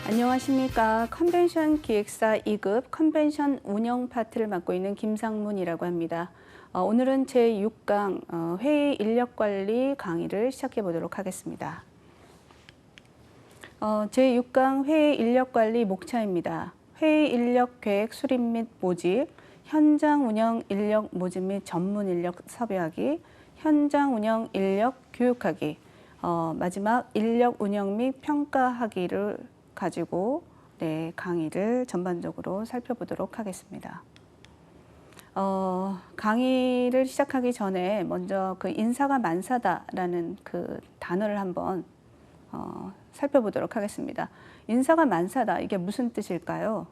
안녕하십니까. 컨벤션 기획사 2급 컨벤션 운영 파트를 맡고 있는 김상문이라고 합니다. 오늘은 제6강 회의 인력관리 강의를 시작해 보도록 하겠습니다. 제6강 회의 인력관리 목차입니다. 회의 인력 계획 수립 및 모집, 현장 운영 인력 모집 및 전문 인력 섭외하기, 현장 운영 인력 교육하기, 마지막 인력 운영 및 평가하기를 가지고 강의를 전반적으로 살펴보도록 하겠습니다. 강의를 시작하기 전에 먼저 그 인사가 만사다라는 그 단어를 한번 살펴보도록 하겠습니다. 인사가 만사다, 이게 무슨 뜻일까요?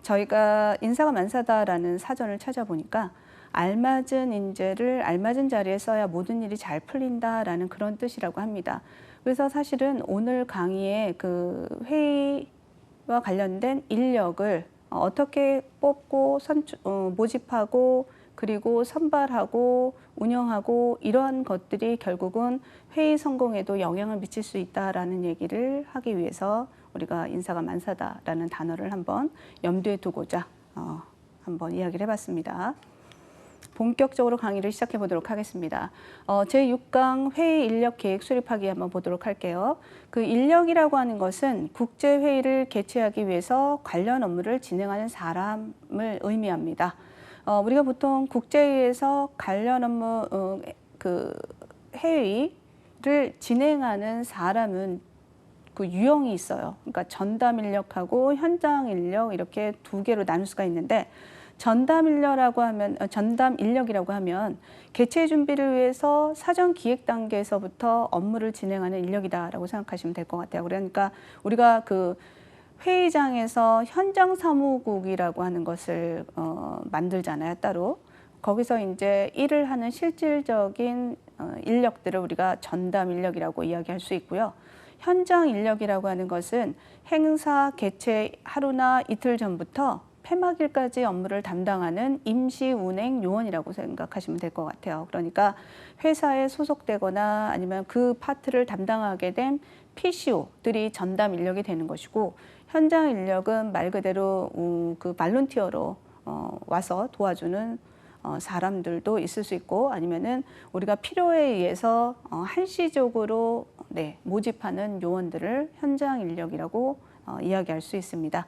저희가 인사가 만사다라는 사전을 찾아보니까 알맞은 인재를 알맞은 자리에 써야 모든 일이 잘 풀린다라는 그런 뜻이라고 합니다. 그래서 사실은 오늘 강의의 그 회의와 관련된 인력을 어떻게 뽑고 모집하고 그리고 선발하고 운영하고 이러한 것들이 결국은 회의 성공에도 영향을 미칠 수 있다라는 얘기를 하기 위해서 우리가 인사가 만사다라는 단어를 한번 염두에 두고자 한번 이야기를 해봤습니다. 본격적으로 강의를 시작해 보도록 하겠습니다. 제6강 회의 인력 계획 수립하기 한번 보도록 할게요. 그 인력이라고 하는 것은 국제회의를 개최하기 위해서 관련 업무를 진행하는 사람을 의미합니다. 우리가 보통 국제회의에서 관련 업무 그 회의를 진행하는 사람은 그 유형이 있어요. 그러니까 전담 인력하고 현장 인력 이렇게 두 개로 나눌 수가 있는데 전담 인력이라고 하면 개최 준비를 위해서 사전 기획 단계에서부터 업무를 진행하는 인력이다라고 생각하시면 될 것 같아요. 그러니까 우리가 그 회의장에서 현장 사무국이라고 하는 것을 만들잖아요, 따로. 거기서 이제 일을 하는 실질적인 인력들을 우리가 전담 인력이라고 이야기할 수 있고요. 현장 인력이라고 하는 것은 행사 개최 하루나 이틀 전부터 폐막일까지 업무를 담당하는 임시 운행 요원이라고 생각하시면 될 것 같아요. 그러니까 회사에 소속되거나 아니면 그 파트를 담당하게 된 PCO들이 전담 인력이 되는 것이고, 현장 인력은 말 그대로 그 발론티어로 와서 도와주는 사람들도 있을 수 있고, 아니면은 우리가 필요에 의해서 한시적으로 모집하는 요원들을 현장 인력이라고 이야기할 수 있습니다.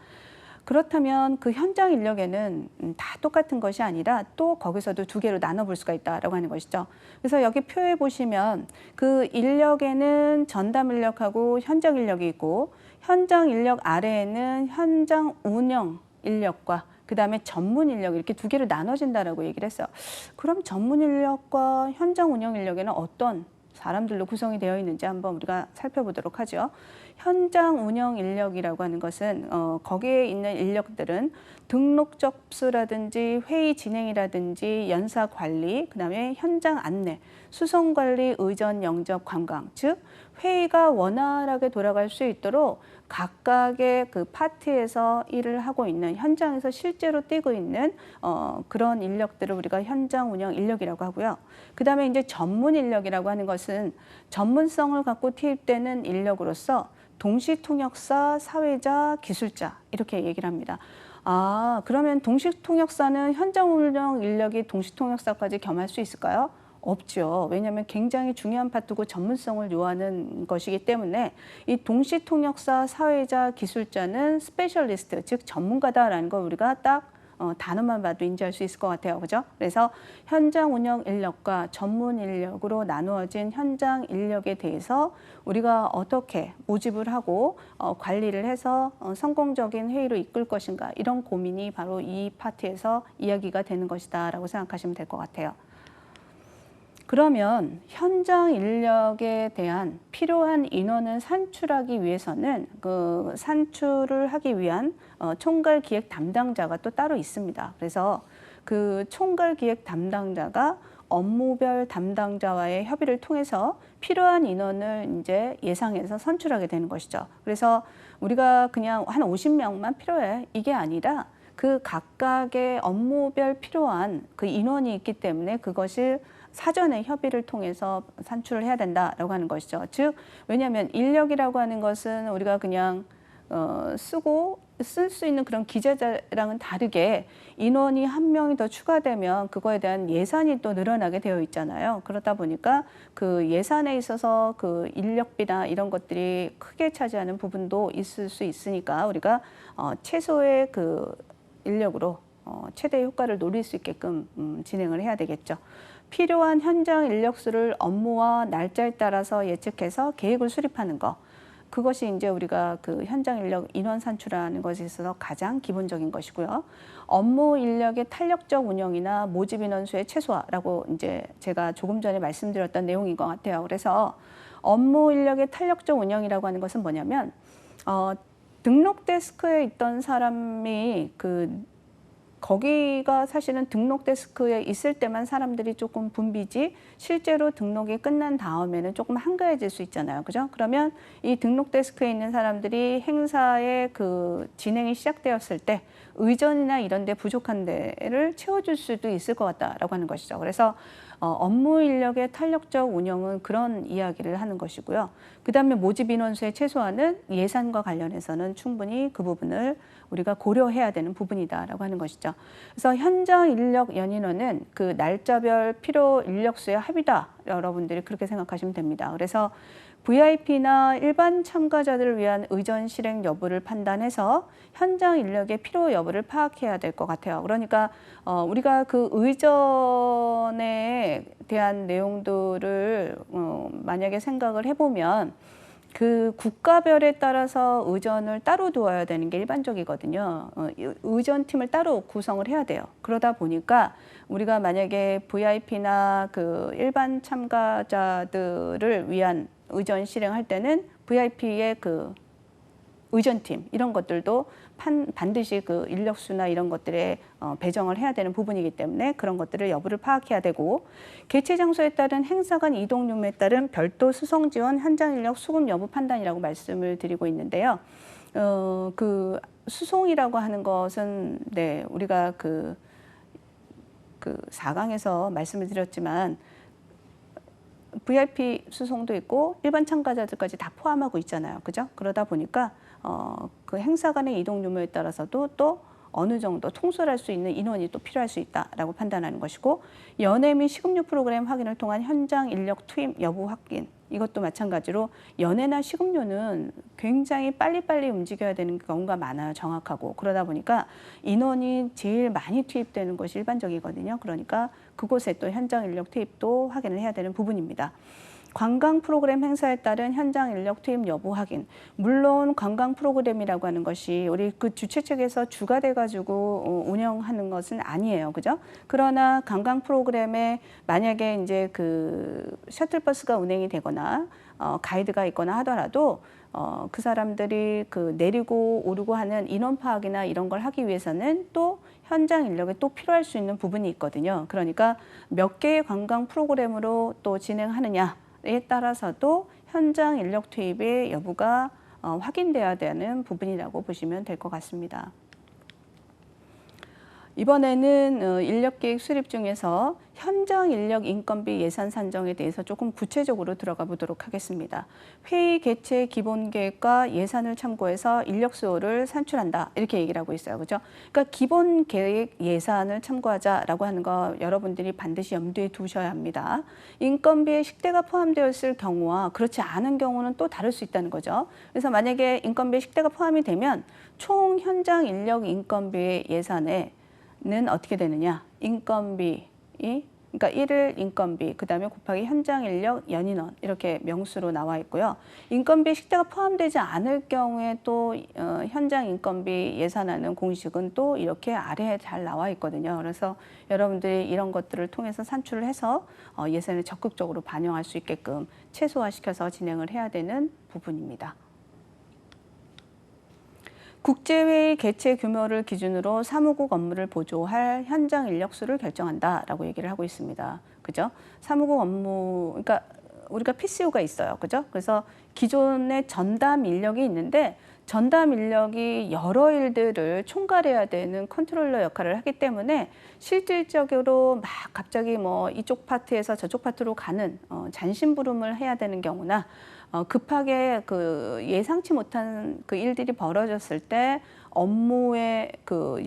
그렇다면 그 현장 인력에는 다 똑같은 것이 아니라 또 거기서도 두 개로 나눠볼 수가 있다라고 하는 것이죠. 그래서 여기 표에 보시면 그 인력에는 전담 인력하고 현장 인력이 있고, 현장 인력 아래에는 현장 운영 인력과 그 다음에 전문 인력 이렇게 두 개로 나눠진다라고 얘기를 했어요. 그럼 전문 인력과 현장 운영 인력에는 어떤 사람들로 구성이 되어 있는지 한번 우리가 살펴보도록 하죠. 현장 운영 인력이라고 하는 것은 거기에 있는 인력들은 등록 접수라든지 회의 진행이라든지 연사 관리, 그다음에 현장 안내, 수송 관리, 의전, 영접, 관광, 즉 회의가 원활하게 돌아갈 수 있도록 각각의 그 파트에서 일을 하고 있는, 현장에서 실제로 뛰고 있는 그런 인력들을 우리가 현장 운영 인력이라고 하고요. 그 다음에 이제 전문 인력이라고 하는 것은 전문성을 갖고 투입되는 인력으로서 동시통역사, 사회자, 기술자 이렇게 얘기를 합니다. 그러면 동시통역사는 현장 운영 인력이 동시통역사까지 겸할 수 있을까요? 없죠. 왜냐하면 굉장히 중요한 파트고 전문성을 요하는 것이기 때문에 이 동시통역사, 사회자, 기술자는 스페셜리스트, 즉 전문가다라는 걸 우리가 딱 단어만 봐도 인지할 수 있을 것 같아요. 그죠? 그래서 현장 운영 인력과 전문 인력으로 나누어진 현장 인력에 대해서 우리가 어떻게 모집을 하고 관리를 해서 성공적인 회의로 이끌 것인가, 이런 고민이 바로 이 파트에서 이야기가 되는 것이다 라고 생각하시면 될 것 같아요. 그러면 현장 인력에 대한 필요한 인원을 산출하기 위해서는 그 산출을 하기 위한 총괄 기획 담당자가 또 따로 있습니다. 그래서 그 총괄 기획 담당자가 업무별 담당자와의 협의를 통해서 필요한 인원을 이제 예상해서 선출하게 되는 것이죠. 그래서 우리가 그냥 한 50명만 필요해, 이게 아니라 그 각각의 업무별 필요한 그 인원이 있기 때문에 그것을 사전에 협의를 통해서 산출을 해야 된다라고 하는 것이죠. 즉, 왜냐하면 인력이라고 하는 것은 우리가 그냥 쓰고 쓸 수 있는 그런 기재자랑은 다르게 인원이 한 명이 더 추가되면 그거에 대한 예산이 또 늘어나게 되어 있잖아요. 그러다 보니까 그 예산에 있어서 그 인력비나 이런 것들이 크게 차지하는 부분도 있을 수 있으니까 우리가 최소의 그 인력으로 최대 효과를 노릴 수 있게끔 진행을 해야 되겠죠. 필요한 현장 인력수를 업무와 날짜에 따라서 예측해서 계획을 수립하는 거. 그것이 이제 우리가 그 현장 인력 인원 산출하는 것에 있어서 가장 기본적인 것이고요. 업무 인력의 탄력적 운영이나 모집 인원수의 최소화라고 이제 제가 조금 전에 말씀드렸던 내용인 것 같아요. 그래서 업무 인력의 탄력적 운영이라고 하는 것은 뭐냐면 등록 데스크에 있던 사람이 거기가 사실은 등록 데스크에 있을 때만 사람들이 조금 붐비지 실제로 등록이 끝난 다음에는 조금 한가해질 수 있잖아요. 그죠? 그러면 이 등록 데스크에 있는 사람들이 행사의 그 진행이 시작되었을 때 의전이나 이런 데 부족한 데를 채워줄 수도 있을 것 같다라고 하는 것이죠. 그래서 업무 인력의 탄력적 운영은 그런 이야기를 하는 것이고요. 그다음에 모집 인원수의 최소화는 예산과 관련해서는 충분히 그 부분을 우리가 고려해야 되는 부분이다라고 하는 것이죠. 그래서 현장 인력 연인원은 그 날짜별 필요 인력수의 합이다. 여러분들이 그렇게 생각하시면 됩니다. 그래서 VIP나 일반 참가자들을 위한 의전 실행 여부를 판단해서 현장 인력의 필요 여부를 파악해야 될 것 같아요. 그러니까 우리가 그 의전에 대한 내용들을 만약에 생각을 해보면 그 국가별에 따라서 의전을 따로 두어야 되는 게 일반적이거든요. 의전팀을 따로 구성을 해야 돼요. 그러다 보니까 우리가 만약에 VIP나 그 일반 참가자들을 위한 의전 실행할 때는 VIP의 그 의전팀 이런 것들도 반드시 그 인력수나 이런 것들에 배정을 해야 되는 부분이기 때문에 그런 것들을 여부를 파악해야 되고, 개최 장소에 따른 행사 간 이동 유무에 따른 별도 수송 지원 현장 인력 수급 여부 판단이라고 말씀을 드리고 있는데요. 그 수송이라고 하는 것은 네, 우리가 그 4강에서 말씀을 드렸지만 VIP 수송도 있고 일반 참가자들까지 다 포함하고 있잖아요. 그죠? 그러다 보니까 그 행사 간의 이동 유무에 따라서도 또 어느 정도 통솔할 수 있는 인원이 또 필요할 수 있다라고 판단하는 것이고, 연회 및 식음료 프로그램 확인을 통한 현장 인력 투입 여부 확인, 이것도 마찬가지로 연회나 식음료는 굉장히 빨리빨리 움직여야 되는 경우가 많아요. 정확하고. 그러다 보니까 인원이 제일 많이 투입되는 것이 일반적이거든요. 그러니까 그곳에 또 현장 인력 투입도 확인을 해야 되는 부분입니다. 관광 프로그램 행사에 따른 현장 인력 투입 여부 확인. 물론 관광 프로그램이라고 하는 것이 우리 그 주최 측에서 주가 돼가지고 운영하는 것은 아니에요, 그죠? 그러나 관광 프로그램에 만약에 이제 그 셔틀버스가 운행이 되거나 가이드가 있거나 하더라도 그 사람들이 그 내리고 오르고 하는 인원 파악이나 이런 걸 하기 위해서는 또 현장 인력이 또 필요할 수 있는 부분이 있거든요. 그러니까 몇 개의 관광 프로그램으로 또 진행하느냐에 따라서도 현장 인력 투입의 여부가 확인돼야 되는 부분이라고 보시면 될 것 같습니다. 이번에는 인력계획 수립 중에서 현장 인력 인건비 예산 산정에 대해서 조금 구체적으로 들어가 보도록 하겠습니다. 회의 개최 기본 계획과 예산을 참고해서 인력 수요를 산출한다, 이렇게 얘기를 하고 있어요. 그죠? 그러니까 기본 계획 예산을 참고하자라고 하는 거 여러분들이 반드시 염두에 두셔야 합니다. 인건비에 식대가 포함되어 있을 경우와 그렇지 않은 경우는 또 다를 수 있다는 거죠. 그래서 만약에 인건비에 식대가 포함이 되면 총 현장 인력 인건비의 예산에 는 어떻게 되느냐? 인건비, 그러니까 일일 인건비, 그 다음에 곱하기 현장 인력 연인원, 이렇게 명수로 나와 있고요. 인건비에 식대가 포함되지 않을 경우에 또 현장 인건비 예산하는 공식은 또 이렇게 아래에 잘 나와 있거든요. 그래서 여러분들이 이런 것들을 통해서 산출을 해서 예산을 적극적으로 반영할 수 있게끔 최소화시켜서 진행을 해야 되는 부분입니다. 국제회의 개최 규모를 기준으로 사무국 업무를 보조할 현장 인력 수를 결정한다라고 얘기를 하고 있습니다. 그죠? 사무국 업무, 그러니까 우리가 PCU가 있어요. 그죠? 그래서 기존의 전담 인력이 있는데 전담 인력이 여러 일들을 총괄해야 되는 컨트롤러 역할을 하기 때문에 실질적으로 막 갑자기 뭐 이쪽 파트에서 저쪽 파트로 가는 잔심부름을 해야 되는 경우나 급하게 그 예상치 못한 그 일들이 벌어졌을 때 업무의 그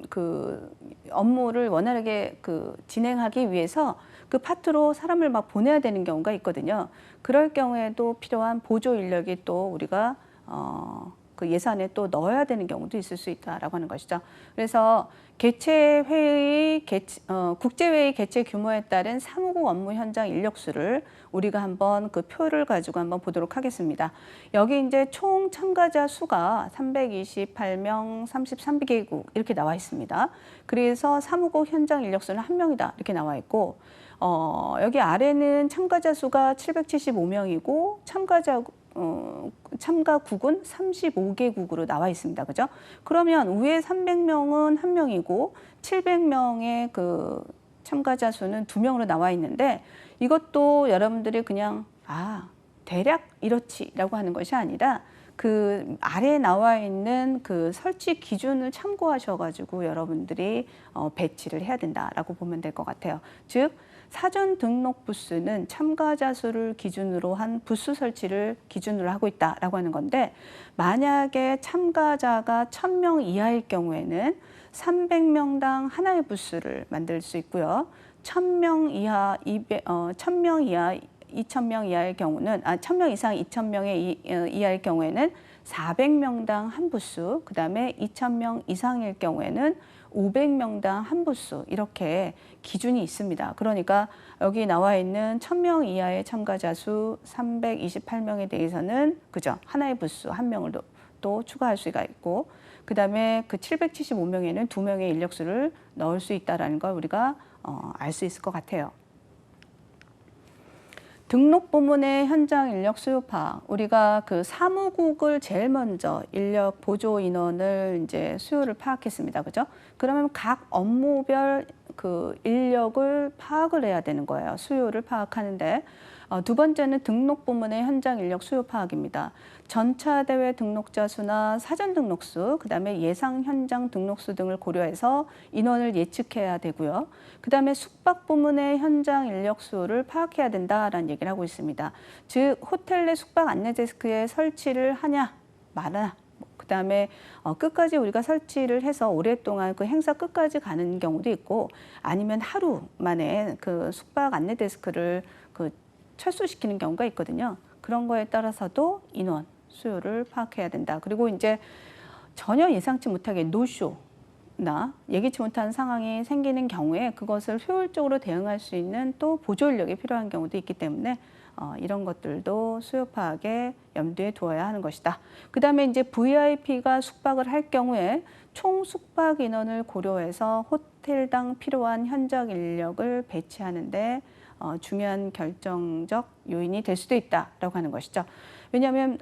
그 업무를 원활하게 그 진행하기 위해서 그 파트로 사람을 막 보내야 되는 경우가 있거든요. 그럴 경우에도 필요한 보조 인력이 또 우리가 그 예산에 또 넣어야 되는 경우도 있을 수 있다라고 하는 것이죠. 그래서 국제회의 개최 규모에 따른 사무국 업무 현장 인력수를 우리가 한번 그 표를 가지고 한번 보도록 하겠습니다. 여기 이제 총 참가자 수가 328명, 33개국 이렇게 나와 있습니다. 그래서 사무국 현장 인력수는 1명이다 이렇게 나와 있고, 여기 아래는 참가자 수가 775명이고 참가국은 35개국으로 나와 있습니다. 그죠? 그러면 위에 300명은 1명이고 700명의 그 참가자 수는 2명으로 나와 있는데, 이것도 여러분들이 그냥 대략 이렇지라고 하는 것이 아니라 그 아래에 나와 있는 그 설치 기준을 참고하셔가지고 여러분들이 배치를 해야 된다라고 보면 될 것 같아요. 즉 사전 등록 부스는 참가자 수를 기준으로 한 부스 설치를 기준으로 하고 있다라고 하는 건데, 만약에 참가자가 1000명 이하일 경우에는 300명당 하나의 부스를 만들 수 있고요. 1000명 이하, 1000명 이하, 2000명 이하일 경우는 1000명 이상 2000명의 이하일 경우에는 400명당 한 부스, 그다음에 2000명 이상일 경우에는 500명당 한 부스, 이렇게 기준이 있습니다. 그러니까 여기 나와 있는 1000명 이하의 참가자 수 328명에 대해서는 그죠? 하나의 부스 1명을 또 추가할 수가 있고, 그다음에 그 775명에는 2명의 인력수를 넣을 수 있다라는 걸 우리가 알 수 있을 것 같아요. 등록 부문의 현장 인력 수요 파악. 우리가 그 사무국을 제일 먼저 인력 보조 인원을 이제 수요를 파악했습니다. 그죠? 그러면 각 업무별 그 인력을 파악을 해야 되는 거예요. 수요를 파악하는데, 두 번째는 등록 부문의 현장 인력 수요 파악입니다. 전차 대회 등록자 수나 사전 등록수, 그다음에 예상 현장 등록수 등을 고려해서 인원을 예측해야 되고요. 그다음에 숙박 부문의 현장 인력 수를 파악해야 된다라는 얘기를 하고 있습니다. 즉 호텔 내 숙박 안내 데스크에 설치를 하냐 마나, 그다음에 끝까지 우리가 설치를 해서 오랫동안 그 행사 끝까지 가는 경우도 있고, 아니면 하루 만에 그 숙박 안내 데스크를 그 철수시키는 경우가 있거든요. 그런 거에 따라서도 인원 수요를 파악해야 된다. 그리고 이제 전혀 예상치 못하게 노쇼나 예기치 못한 상황이 생기는 경우에 그것을 효율적으로 대응할 수 있는 또 보조 인력이 필요한 경우도 있기 때문에 이런 것들도 수요 파악에 염두에 두어야 하는 것이다. 그다음에 이제 VIP가 숙박을 할 경우에 총 숙박 인원을 고려해서 호텔당 필요한 현장 인력을 배치하는데 중요한 결정적 요인이 될 수도 있다라고 하는 것이죠. 왜냐하면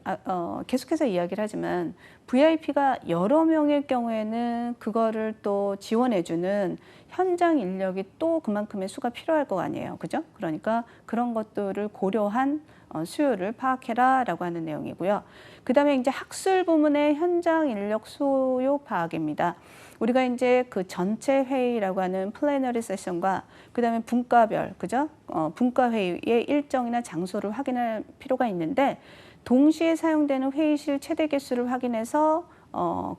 계속해서 이야기를 하지만 VIP가 여러 명일 경우에는 그거를 또 지원해주는 현장 인력이 또 그만큼의 수가 필요할 거 아니에요. 그죠? 그러니까 그런 것들을 고려한 수요를 파악해라라고 하는 내용이고요. 그다음에 이제 학술 부문의 현장 인력 수요 파악입니다. 우리가 이제 그 전체 회의라고 하는 플래너리 세션과 그다음에 분과별, 그죠? 분과 회의의 일정이나 장소를 확인할 필요가 있는데, 동시에 사용되는 회의실 최대 개수를 확인해서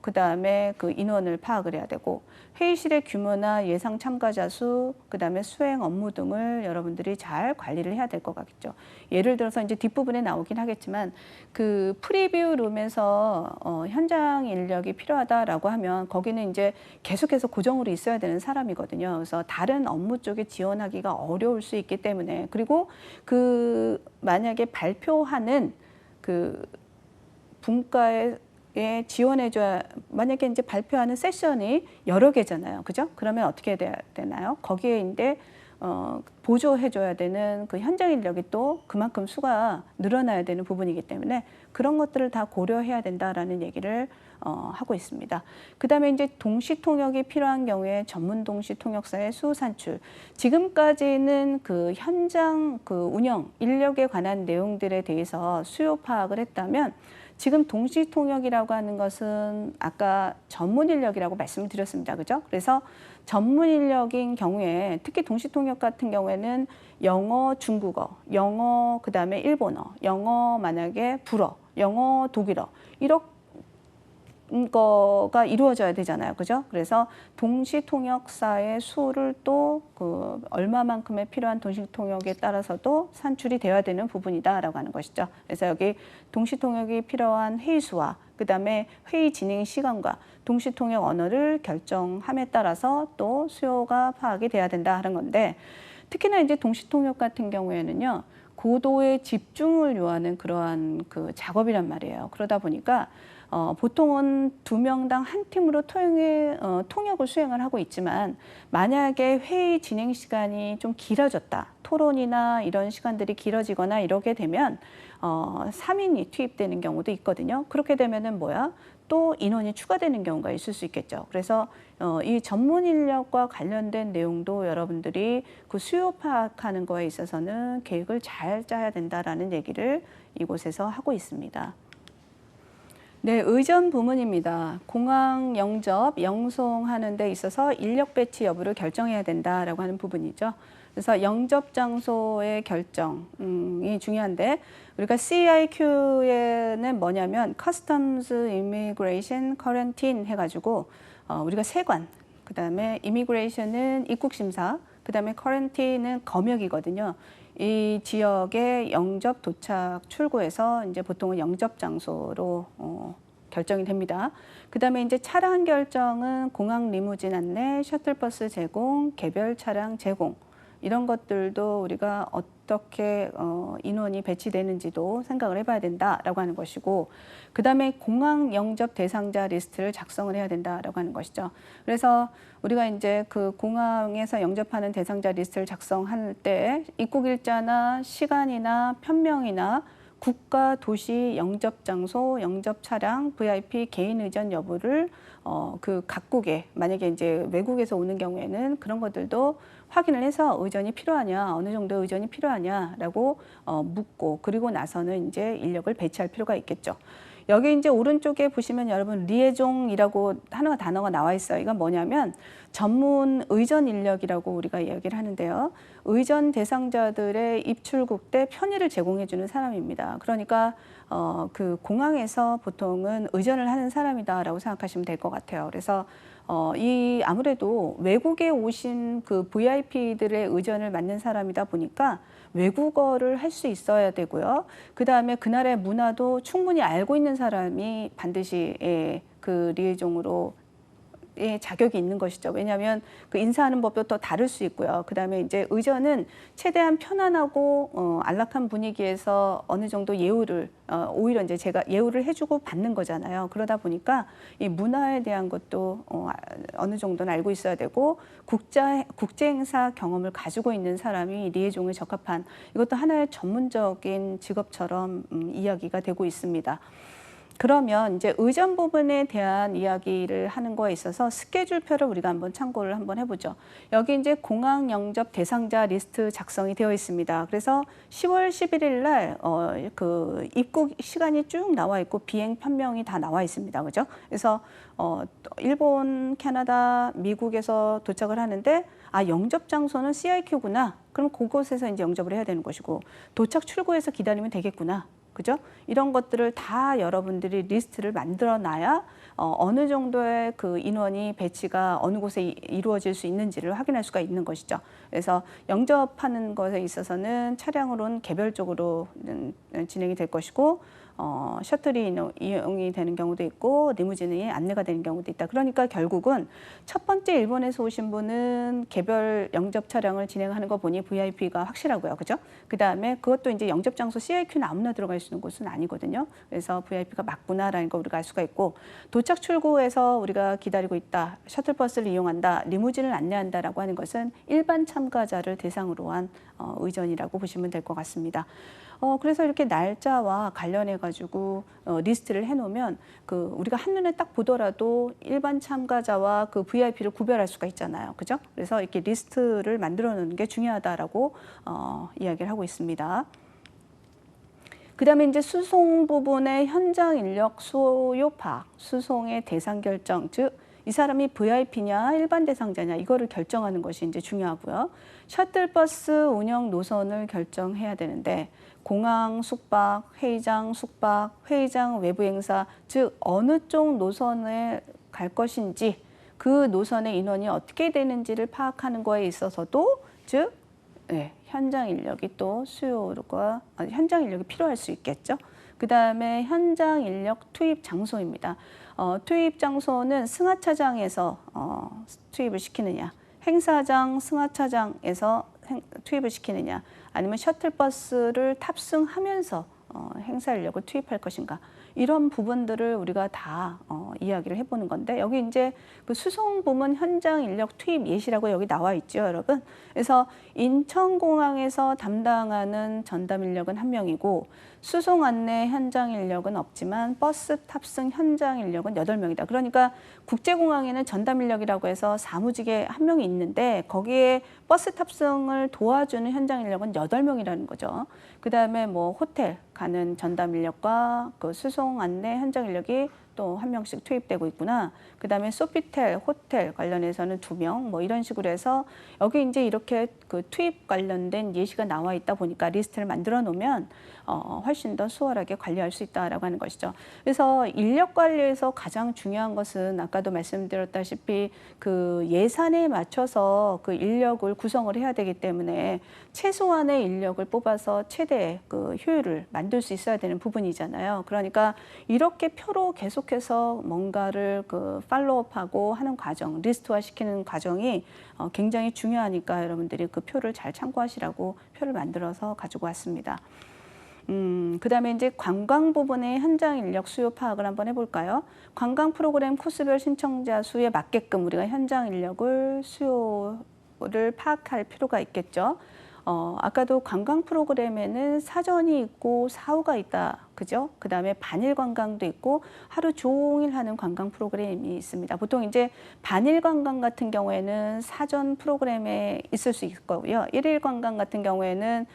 그다음에 그 인원을 파악을 해야 되고, 회의실의 규모나 예상 참가자 수, 그다음에 수행 업무 등을 여러분들이 잘 관리를 해야 될 것 같겠죠. 예를 들어서 이제 뒷부분에 나오긴 하겠지만, 그 프리뷰 룸에서 현장 인력이 필요하다라고 하면 거기는 이제 계속해서 고정으로 있어야 되는 사람이거든요. 그래서 다른 업무 쪽에 지원하기가 어려울 수 있기 때문에, 그리고 그 만약에 발표하는 그 분과에 지원해줘야, 만약에 이제 발표하는 세션이 여러 개잖아요. 그죠? 그러면 어떻게 돼야 되나요? 거기에 이제 보조해줘야 되는 그 현장 인력이 또 그만큼 수가 늘어나야 되는 부분이기 때문에 그런 것들을 다 고려해야 된다라는 얘기를 하고 있습니다. 그다음에 이제 동시 통역이 필요한 경우에 전문 동시 통역사의 수호 산출. 지금까지는 그 현장 그 운영 인력에 관한 내용들에 대해서 수요 파악을 했다면, 지금 동시통역이라고 하는 것은 아까 전문 인력이라고 말씀을 드렸습니다. 그죠? 그래서 전문 인력인 경우에 특히 동시통역 같은 경우에는 영어, 중국어, 영어, 그다음에 일본어, 영어 만약에 불어, 영어, 독일어 이렇게 거가 이루어져야 되잖아요. 그죠? 그래서 동시통역사의 수를 또 그 얼마만큼의 필요한 동시통역에 따라서도 산출이 되어야 되는 부분이다라고 하는 것이죠. 그래서 여기 동시통역이 필요한 회의 수와 그다음에 회의 진행 시간과 동시통역 언어를 결정함에 따라서 또 수요가 파악이 돼야 된다는 건데 특히나 이제 동시통역 같은 경우에는요. 고도의 집중을 요하는 그러한 그 작업이란 말이에요. 그러다 보니까 보통은 2명당 한 팀으로 통역을 수행을 하고 있지만 만약에 회의 진행 시간이 좀 길어졌다. 토론이나 이런 시간들이 길어지거나 이러게 되면 3인이 투입되는 경우도 있거든요. 그렇게 되면은 뭐야? 또 인원이 추가되는 경우가 있을 수 있겠죠. 그래서 이 전문 인력과 관련된 내용도 여러분들이 그 수요 파악하는 거에 있어서는 계획을 잘 짜야 된다라는 얘기를 이곳에서 하고 있습니다. 네, 의전 부문입니다. 공항 영접, 영송하는 데 있어서 인력 배치 여부를 결정해야 된다라고 하는 부분이죠. 그래서 영접 장소의 결정이 중요한데 우리가 CIQ에는 뭐냐면 Customs, Immigration, Quarantine 해가지고 우리가 세관, 그 다음에 Immigration은 입국심사, 그 다음에 Quarantine은 검역이거든요. 이 지역의 영접, 도착, 출구에서 이제 보통은 영접 장소로 결정이 됩니다. 그 다음에 이제 차량 결정은 공항 리무진 안내, 셔틀버스 제공, 개별 차량 제공 이런 것들도 우리가 어떻게 인원이 배치되는지도 생각을 해봐야 된다라고 하는 것이고 그 다음에 공항 영접 대상자 리스트를 작성을 해야 된다라고 하는 것이죠. 그래서 우리가 이제 그 공항에서 영접하는 대상자 리스트를 작성할 때 입국 일자나 시간이나 편명이나 국가, 도시, 영접 장소, 영접 차량, VIP 개인 의전 여부를 그 각국에 만약에 이제 외국에서 오는 경우에는 그런 것들도 확인을 해서 의전이 필요하냐, 어느 정도 의전이 필요하냐라고 묻고 그리고 나서는 이제 인력을 배치할 필요가 있겠죠. 여기 이제 오른쪽에 보시면 여러분 리에종이라고 하나 단어가 나와 있어요. 이건 뭐냐면 전문 의전 인력이라고 우리가 이야기를 하는데요. 의전 대상자들의 입출국 때 편의를 제공해 주는 사람입니다. 그러니까 그 공항에서 보통은 의전을 하는 사람이다라고 생각하시면 될 것 같아요. 그래서 이 아무래도 외국에 오신 그 VIP들의 의전을 맡는 사람이다 보니까 외국어를 할 수 있어야 되고요. 그 다음에 그 나라의 문화도 충분히 알고 있는 사람이 반드시 그 리에종으로 자격이 있는 것이죠. 왜냐하면 그 인사하는 법도 또 다를 수 있고요. 그 다음에 이제 의전은 최대한 편안하고 안락한 분위기에서 어느 정도 예우를 오히려 이제 제가 예우를 해주고 받는 거잖아요. 그러다 보니까 이 문화에 대한 것도 어느 정도는 알고 있어야 되고 국제 행사 경험을 가지고 있는 사람이 리에종에 적합한 이것도 하나의 전문적인 직업처럼 이야기가 되고 있습니다. 그러면 이제 의전 부분에 대한 이야기를 하는 거에 있어서 스케줄표를 우리가 한번 참고를 한번 해보죠. 여기 이제 공항 영접 대상자 리스트 작성이 되어 있습니다. 그래서 10월 11일 날 그 입국 시간이 쭉 나와 있고 비행 편명이 다 나와 있습니다. 그죠? 그래서 일본, 캐나다, 미국에서 도착을 하는데 아, 영접 장소는 CIQ구나. 그럼 그곳에서 이제 영접을 해야 되는 것이고 도착 출구에서 기다리면 되겠구나. 그죠? 이런 것들을 다 여러분들이 리스트를 만들어 놔야 어느 정도의 그 인원이 배치가 어느 곳에 이루어질 수 있는지를 확인할 수가 있는 것이죠. 그래서 영접하는 것에 있어서는 차량으로는 개별적으로 진행이 될 것이고 셔틀이 이용이 되는 경우도 있고 리무진이 안내가 되는 경우도 있다. 그러니까 결국은 첫 번째 일본에서 오신 분은 개별 영접 차량을 진행하는 거 보니 VIP가 확실하고요. 그죠? 그다음에 그것도 이제 영접 장소 CIQ는 아무나 들어갈 수 있는 곳은 아니거든요. 그래서 VIP가 맞구나라는 걸 우리가 알 수가 있고 도착 출구에서 우리가 기다리고 있다. 셔틀버스를 이용한다. 리무진을 안내한다라고 하는 것은 일반 참가자를 대상으로 한 의전이라고 보시면 될 것 같습니다. 그래서 이렇게 날짜와 관련해 가지고 리스트를 해놓으면 그 우리가 한눈에 딱 보더라도 일반 참가자와 그 VIP를 구별할 수가 있잖아요, 그죠? 그래서 이렇게 리스트를 만들어 놓는 게 중요하다라고 이야기를 하고 있습니다. 그다음에 이제 수송 부분의 현장 인력 수요 파악, 수송의 대상 결정, 즉 이 사람이 VIP냐 일반 대상자냐 이거를 결정하는 것이 이제 중요하고요. 셔틀버스 운영 노선을 결정해야 되는데 공항 숙박, 회의장 숙박, 회의장 외부 행사, 즉 어느 쪽 노선에 갈 것인지 그 노선의 인원이 어떻게 되는지를 파악하는 거에 있어서도 즉 현장 인력이 또 수요가 현장 인력이 필요할 수 있겠죠. 그다음에 현장 인력 투입 장소입니다. 투입 장소는 승하차장에서 투입을 시키느냐, 행사장, 승하차장에서 투입을 시키느냐, 아니면 셔틀버스를 탑승하면서 행사 인력을 투입할 것인가. 이런 부분들을 우리가 다 이야기를 해보는 건데 여기 이제 그 수송 부문 현장 인력 투입 예시라고 여기 나와 있죠, 여러분. 그래서 인천공항에서 담당하는 전담 인력은 1명이고 수송 안내 현장 인력은 없지만 버스 탑승 현장 인력은 8명이다. 그러니까 국제공항에는 전담 인력이라고 해서 사무직에 1명이 있는데 거기에 버스 탑승을 도와주는 현장 인력은 8명이라는 거죠. 그다음에 뭐 호텔 가는 전담 인력과 그 수송 안내 현장 인력이 또 1명씩 투입되고 있구나. 그다음에 소피텔, 호텔 관련해서는 2명, 뭐 이런 식으로 해서 여기 이제 이렇게 그 투입 관련된 예시가 나와 있다 보니까 리스트를 만들어 놓으면 훨씬 더 수월하게 관리할 수 있다라고 하는 것이죠. 그래서 인력 관리에서 가장 중요한 것은 아까도 말씀드렸다시피 그 예산에 맞춰서 그 인력을 구성을 해야 되기 때문에 최소한의 인력을 뽑아서 최대의 그 효율을 만들 수 있어야 되는 부분이잖아요. 그러니까 이렇게 표로 계속해서 뭔가를 그 팔로우업하고 하는 과정, 리스트화시키는 과정이 굉장히 중요하니까 여러분들이 그 표를 잘 참고하시라고 표를 만들어서 가지고 왔습니다. 그다음에 이제 관광 부분의 현장 인력 수요 파악을 한번 해볼까요? 관광 프로그램 코스별 신청자 수에 맞게끔 우리가 현장 인력을 수요를 파악할 필요가 있겠죠. 아까도 관광 프로그램에는 사전이 있고 사후가 있다, 그죠? 그다음에 반일 관광도 있고 하루 종일 하는 관광 프로그램이 있습니다. 보통 이제 반일 관광 같은 경우에는 사전 프로그램에 있을 수 있고요. 일일 관광 같은 경우에는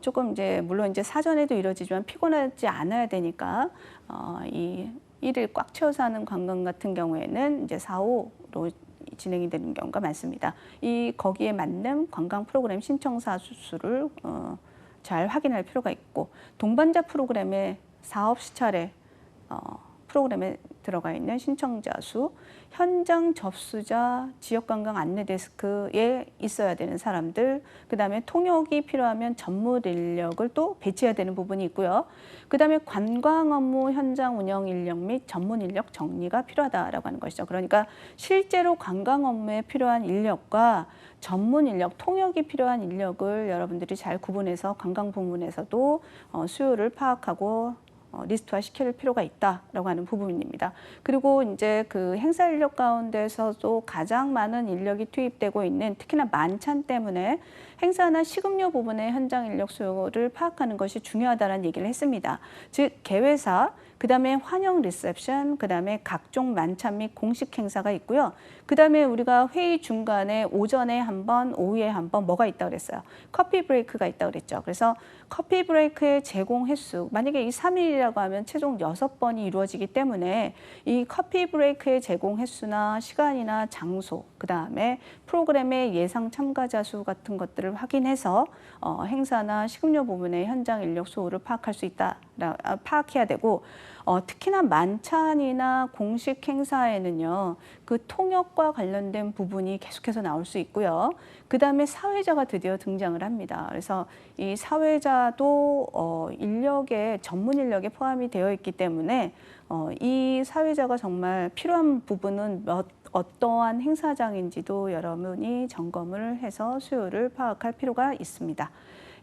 조금 이제 물론 이제 사전에도 이루어지지만 피곤하지 않아야 되니까 이 일일 꽉 채워서 하는 관광 같은 경우에는 이제 사후로 진행이 되는 경우가 많습니다. 거기에 맞는 관광 프로그램 신청사 수를 잘 확인할 필요가 있고 동반자 프로그램의 사업 시찰에 프로그램에 들어가 있는 신청자 수, 현장 접수자, 지역관광 안내 데스크에 있어야 되는 사람들, 그다음에 통역이 필요하면 전문 인력을 또 배치해야 되는 부분이 있고요. 그다음에 관광 업무 현장 운영 인력 및 전문 인력 정리가 필요하다라고 하는 것이죠. 그러니까 실제로 관광 업무에 필요한 인력과 전문 인력, 통역이 필요한 인력을 여러분들이 잘 구분해서 관광 부문에서도 수요를 파악하고 리스트화 시킬 필요가 있다라고 하는 부분입니다. 그리고 이제 그 행사 인력 가운데서도 가장 많은 인력이 투입되고 있는 특히나 만찬 때문에 행사나 식음료 부분의 현장 인력 수요를 파악하는 것이 중요하다는 얘기를 했습니다. 즉 개회사, 그다음에 환영 리셉션, 그다음에 각종 만찬 및 공식 행사가 있고요. 그다음에 우리가 회의 중간에 오전에 한 번, 오후에 한 번 뭐가 있다고 그랬어요? 커피 브레이크가 있다고 그랬죠. 그래서 커피 브레이크의 제공 횟수, 만약에 이 3일이라고 하면 최종 6번이 이루어지기 때문에 이 커피 브레이크의 제공 횟수나 시간이나 장소, 그다음에 프로그램의 예상 참가자 수 같은 것들을 확인해서 행사나 식음료 부분의 현장 인력 수요를 파악할 수 있다, 파악해야 되고 특히나 만찬이나 공식 행사에는요, 그 통역과 관련된 부분이 계속해서 나올 수 있고요. 그 다음에 사회자가 드디어 등장을 합니다. 그래서 이 사회자도 전문 인력에 포함이 되어 있기 때문에 이 사회자가 정말 필요한 부분은 어떠한 행사장인지도 여러분이 점검을 해서 수요를 파악할 필요가 있습니다.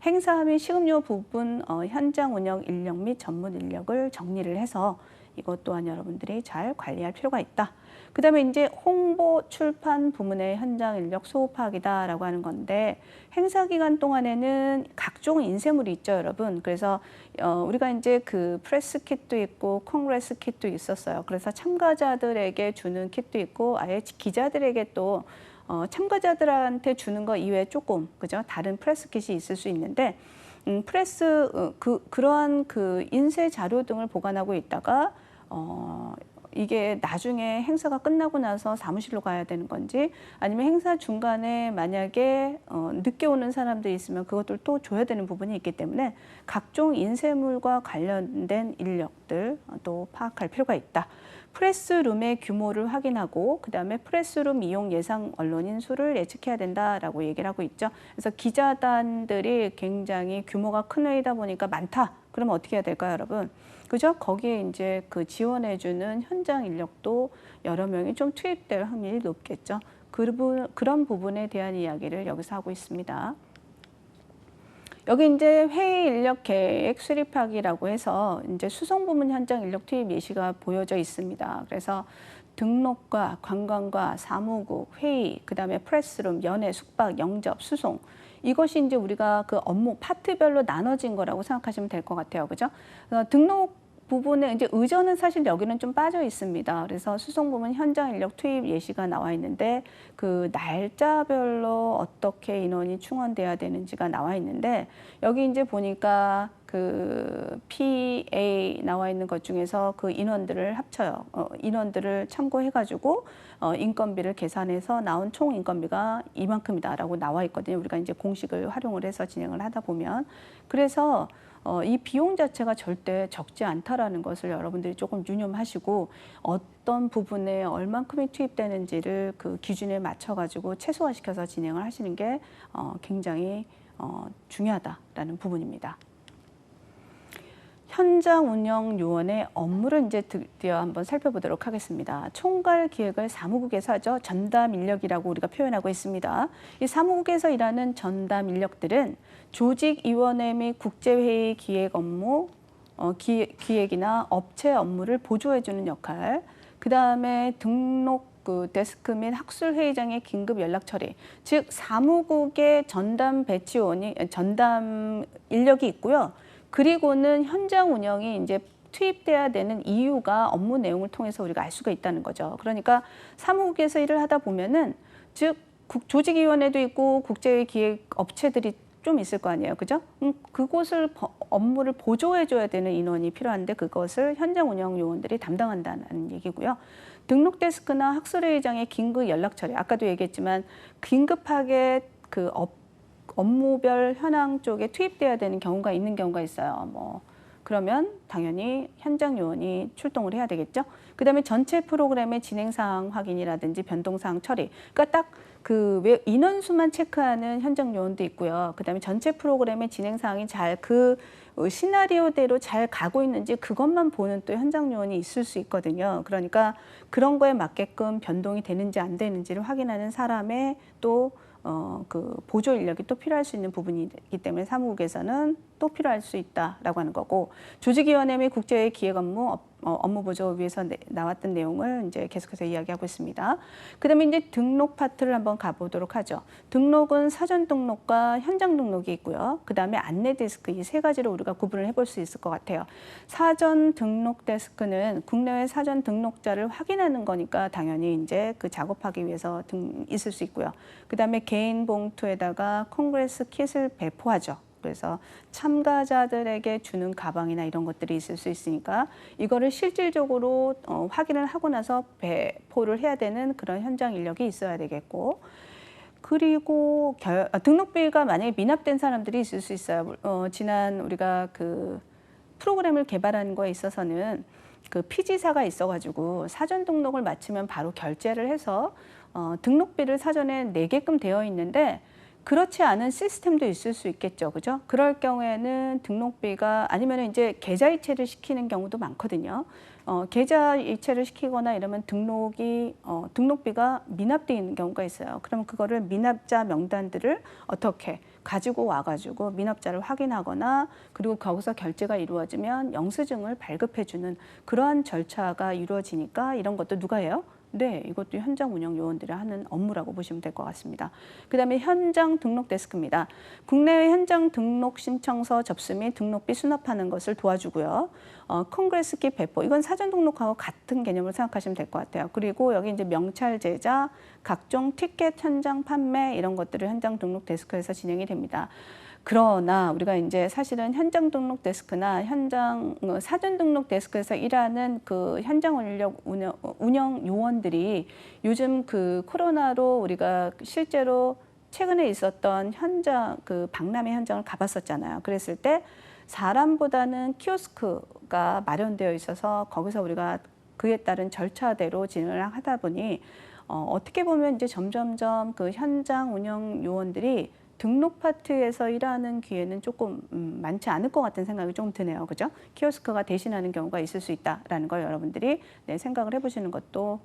행사 및 식음료 부분 현장 운영 인력 및 전문 인력을 정리를 해서 이것 또한 여러분들이 잘 관리할 필요가 있다. 그 다음에 이제 홍보, 출판 부문의 현장 인력 수요 파악이다라고 하는 건데 행사 기간 동안에는 각종 인쇄물이 있죠, 여러분. 그래서 우리가 이제 그 프레스 킷도 있고 콩그레스 킷도 있었어요. 그래서 참가자들에게 주는 킷도 있고 아예 기자들에게 또 참가자들한테 주는 거 이외에 조금 그죠? 다른 프레스 킷이 있을 수 있는데 프레스 그러한 그 인쇄 자료 등을 보관하고 있다가 이게 나중에 행사가 끝나고 나서 사무실로 가야 되는 건지 아니면 행사 중간에 만약에 늦게 오는 사람들이 있으면 그것들 또 줘야 되는 부분이 있기 때문에 각종 인쇄물과 관련된 인력들 또 파악할 필요가 있다. 프레스룸의 규모를 확인하고 그다음에 프레스룸 이용 예상 언론인 수를 예측해야 된다라고 얘기를 하고 있죠. 그래서 기자단들이 굉장히 규모가 큰 회의다 보니까 많다. 그러면 어떻게 해야 될까요, 여러분? 그죠? 거기에 이제 그 지원해주는 현장 인력도 여러 명이 좀 투입될 확률이 높겠죠. 그런 부분에 대한 이야기를 여기서 하고 있습니다. 여기 이제 회의 인력 계획 수립하기라고 해서 이제 수송 부문 현장 인력 투입 예시가 보여져 있습니다. 그래서 등록과 관광과 사무국, 회의, 그다음에 프레스룸, 연회, 숙박, 영접, 수송 이것이 이제 우리가 그 업무 파트별로 나눠진 거라고 생각하시면 될 것 같아요. 그죠? 등록 부분에 이제 의전은 사실 여기는 좀 빠져 있습니다. 그래서 수송 부문 현장 인력 투입 예시가 나와 있는데 그 날짜별로 어떻게 인원이 충원돼야 되는지가 나와 있는데 여기 이제 보니까 그 PA 나와 있는 것 중에서 그 인원들을 합쳐요. 인원들을 참고해가지고 인건비를 계산해서 나온 총 인건비가 이만큼이다라고 나와 있거든요. 우리가 이제 공식을 활용을 해서 진행을 하다 보면 그래서 이 비용 자체가 절대 적지 않다라는 것을 여러분들이 조금 유념하시고 어떤 부분에 얼만큼이 투입되는지를 그 기준에 맞춰가지고 최소화시켜서 진행을 하시는 게 굉장히 중요하다라는 부분입니다. 현장 운영 요원의 업무를 이제 드디어 한번 살펴보도록 하겠습니다. 총괄 기획을 사무국에서 하죠. 전담 인력이라고 우리가 표현하고 있습니다. 이 사무국에서 일하는 전담 인력들은 조직위원회 및 국제회의 기획 업무, 기획이나 업체 업무를 보조해주는 역할, 그 다음에 등록 그 데스크 및 학술회의장의 긴급 연락 처리, 즉 사무국의 전담 배치원이 전담 인력이 있고요. 그리고는 현장 운영이 이제 투입돼야 되는 이유가 업무 내용을 통해서 우리가 알 수가 있다는 거죠. 그러니까 사무국에서 일을 하다 보면은 즉 조직위원회도 있고 국제회의 기획 업체들이 좀 있을 거 아니에요, 그죠? 그곳을 업무를 보조해줘야 되는 인원이 필요한데 그것을 현장 운영 요원들이 담당한다는 얘기고요. 등록 데스크나 학술회의장의 긴급 연락 처리, 아까도 얘기했지만 긴급하게 그 업무별 현황 쪽에 투입돼야 되는 경우가 있는 경우가 있어요. 그러면 당연히 현장 요원이 출동을 해야 되겠죠. 그다음에 전체 프로그램의 진행 사항 확인이라든지 변동 사항 처리. 그러니까 딱 그 인원수만 체크하는 현장 요원도 있고요. 그다음에 전체 프로그램의 진행 사항이 잘 그 시나리오대로 잘 가고 있는지 그것만 보는 또 현장 요원이 있을 수 있거든요. 그러니까 그런 거에 맞게끔 변동이 되는지 안 되는지를 확인하는 사람의 또 그 보조 인력이 또 필요할 수 있는 부분이기 때문에 사무국에서는 또 필요할 수 있다라고 하는 거고 조직위원회 및 국제회의 기획 업무 업무 보조 위해서 나왔던 내용을 이제 계속해서 이야기하고 있습니다. 그다음에 이제 등록 파트를 한번 가보도록 하죠. 등록은 사전 등록과 현장 등록이 있고요. 그다음에 안내 데스크 이 세 가지로 우리가 구분을 해볼 수 있을 것 같아요. 사전 등록 데스크는 국내외 사전 등록자를 확인하는 거니까 당연히 이제 그 작업하기 위해서 있을 수 있고요. 그다음에 개인 봉투에다가 콩그레스 킷을 배포하죠. 그래서 참가자들에게 주는 가방이나 이런 것들이 있을 수 있으니까 이거를 실질적으로 확인을 하고 나서 배포를 해야 되는 그런 현장 인력이 있어야 되겠고 그리고 등록비가 만약에 미납된 사람들이 있을 수 있어요. 지난 우리가 그 프로그램을 개발하는 거에 있어서는 그 피지사가 있어가지고 사전 등록을 마치면 바로 결제를 해서 등록비를 사전에 내게끔 되어 있는데 그렇지 않은 시스템도 있을 수 있겠죠, 그죠? 그럴 경우에는 등록비가 아니면 이제 계좌 이체를 시키는 경우도 많거든요. 계좌 이체를 시키거나 이러면 등록비가 미납되어 있는 경우가 있어요. 그럼 그거를 미납자 명단들을 어떻게 가지고 와가지고 미납자를 확인하거나 그리고 거기서 결제가 이루어지면 영수증을 발급해주는 그러한 절차가 이루어지니까 이런 것도 누가 해요? 네, 이것도 현장 운영 요원들이 하는 업무라고 보시면 될 것 같습니다. 그다음에 현장 등록 데스크입니다. 국내외 현장 등록 신청서 접수 및 등록비 수납하는 것을 도와주고요. 콩그레스 킷 배포, 이건 사전 등록하고 같은 개념으로 생각하시면 될 것 같아요. 그리고 여기 이제 명찰 제작, 각종 티켓 현장 판매 이런 것들을 현장 등록 데스크에서 진행이 됩니다. 그러나 우리가 이제 사실은 현장 등록 데스크나 현장 사전 등록 데스크에서 일하는 그 현장 인력 운영 요원들이 요즘 그 코로나로 우리가 실제로 최근에 있었던 현장 그 박람회 현장을 가봤었잖아요. 그랬을 때 사람보다는 키오스크가 마련되어 있어서 거기서 우리가 그에 따른 절차대로 진행을 하다 보니 어떻게 보면 이제 점점점 그 현장 운영 요원들이 등록 파트에서 일하는 기회는 조금 많지 않을 것 같은 생각이 좀 드네요. 그죠? 키오스크가 대신하는 경우가 있을 수 있다라는 걸 여러분들이 생각을 해보시는 것도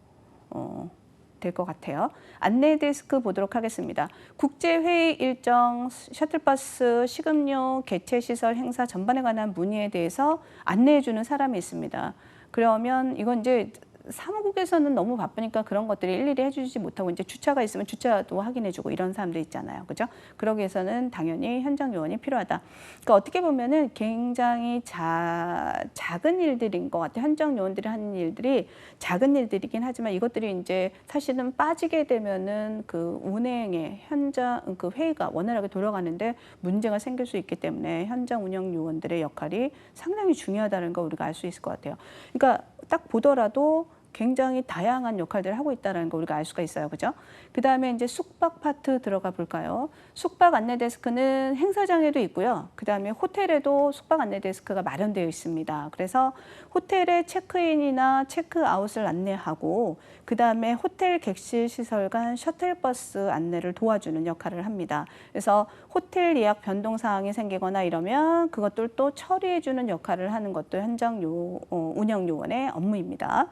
될 것 같아요. 안내 데스크 보도록 하겠습니다. 국제회의 일정, 셔틀버스, 식음료, 개최시설, 행사 전반에 관한 문의에 대해서 안내해주는 사람이 있습니다. 그러면 이건 이제 사무국에서는 너무 바쁘니까 그런 것들이 일일이 해주지 못하고 이제 주차가 있으면 주차도 확인해주고 이런 사람들 있잖아요. 그죠? 그러기 위해서는 당연히 현장 요원이 필요하다. 그러니까 어떻게 보면은 굉장히 작은 일들인 것 같아요. 현장 요원들이 하는 일들이 작은 일들이긴 하지만 이것들이 이제 사실은 빠지게 되면은 그 운행에 현장 그 회의가 원활하게 돌아가는데 문제가 생길 수 있기 때문에 현장 운영 요원들의 역할이 상당히 중요하다는 걸 우리가 알 수 있을 것 같아요. 그러니까 딱 보더라도 굉장히 다양한 역할들을 하고 있다는 걸 우리가 알 수가 있어요. 그죠? 그 다음에 이제 숙박 파트 들어가 볼까요? 숙박 안내 데스크는 행사장에도 있고요. 그 다음에 호텔에도 숙박 안내 데스크가 마련되어 있습니다. 그래서 호텔의 체크인이나 체크아웃을 안내하고 그 다음에 호텔 객실 시설 간 셔틀버스 안내를 도와주는 역할을 합니다. 그래서 호텔 예약 변동 사항이 생기거나 이러면 그것들 또 처리해주는 역할을 하는 것도 현장 운영 요원의 업무입니다.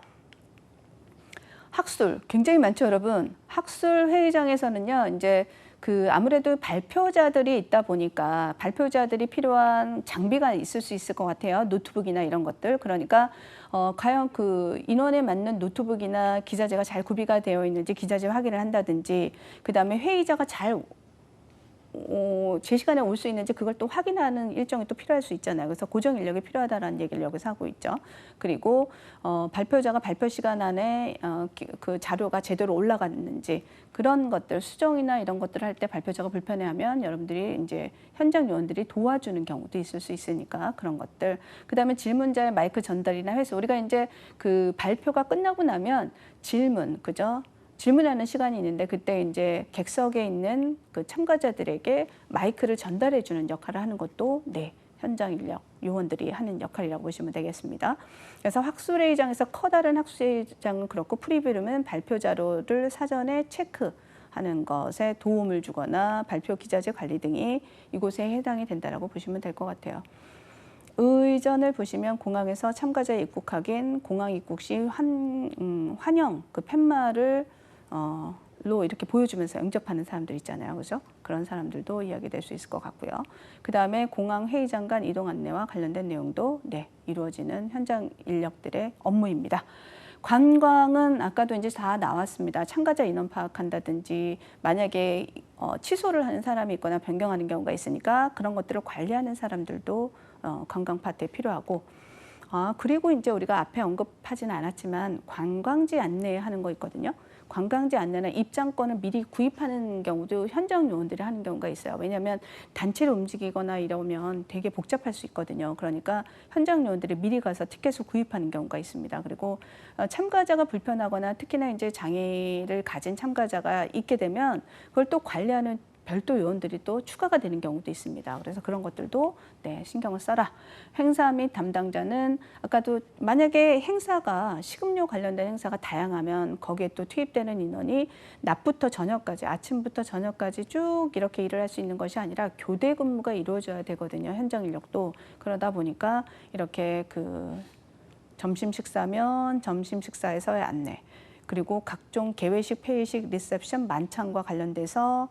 학술 굉장히 많죠, 여러분. 학술 회의장에서는요, 이제 그 아무래도 발표자들이 있다 보니까 발표자들이 필요한 장비가 있을 수 있을 것 같아요. 노트북이나 이런 것들. 그러니까 과연 그 인원에 맞는 노트북이나 기자재가 잘 구비가 되어 있는지 기자재 확인을 한다든지, 그 다음에 회의자가 잘 제 시간에 올 수 있는지 그걸 또 확인하는 일정이 또 필요할 수 있잖아요. 그래서 고정 인력이 필요하다는 얘기를 여기서 하고 있죠. 그리고 발표자가 발표 시간 안에 그 자료가 제대로 올라갔는지 그런 것들 수정이나 이런 것들을 할 때 발표자가 불편해하면 여러분들이 이제 현장 요원들이 도와주는 경우도 있을 수 있으니까 그런 것들. 그다음에 질문자의 마이크 전달이나 회수. 우리가 이제 그 발표가 끝나고 나면 질문, 그죠? 질문하는 시간이 있는데 그때 이제 객석에 있는 그 참가자들에게 마이크를 전달해 주는 역할을 하는 것도 현장 인력 요원들이 하는 역할이라고 보시면 되겠습니다. 그래서 학술회의장에서 커다란 학술회의장은 그렇고 프리뷰룸은 발표 자료를 사전에 체크하는 것에 도움을 주거나 발표 기자재 관리 등이 이곳에 해당이 된다라고 보시면 될 것 같아요. 의전을 보시면 공항에서 참가자 입국 확인, 공항 입국 시 환영 그 팻말을 로 이렇게 보여주면서 영접하는 사람들 있잖아요. 그죠? 그런 사람들도 이야기될 수 있을 것 같고요. 그 다음에 공항 회의장 간 이동 안내와 관련된 내용도 이루어지는 현장 인력들의 업무입니다. 관광은 아까도 이제 다 나왔습니다. 참가자 인원 파악한다든지 만약에 취소를 하는 사람이 있거나 변경하는 경우가 있으니까 그런 것들을 관리하는 사람들도 관광 파트에 필요하고 그리고 이제 우리가 앞에 언급하지는 않았지만 관광지 안내하는 거 있거든요. 관광지 안내나 입장권을 미리 구입하는 경우도 현장 요원들이 하는 경우가 있어요. 왜냐하면 단체로 움직이거나 이러면 되게 복잡할 수 있거든요. 그러니까 현장 요원들이 미리 가서 티켓을 구입하는 경우가 있습니다. 그리고 참가자가 불편하거나 특히나 이제 장애를 가진 참가자가 있게 되면 그걸 또 관리하는 별도 요원들이 또 추가가 되는 경우도 있습니다. 그래서 그런 것들도 신경을 써라. 행사 및 담당자는 아까도 만약에 행사가 식음료 관련된 행사가 다양하면 거기에 또 투입되는 인원이 낮부터 저녁까지 아침부터 저녁까지 쭉 이렇게 일을 할 수 있는 것이 아니라 교대 근무가 이루어져야 되거든요. 현장 인력도. 그러다 보니까 이렇게 그 점심 식사면 점심 식사에서의 안내 그리고 각종 개회식, 폐회식, 리셉션, 만찬과 관련돼서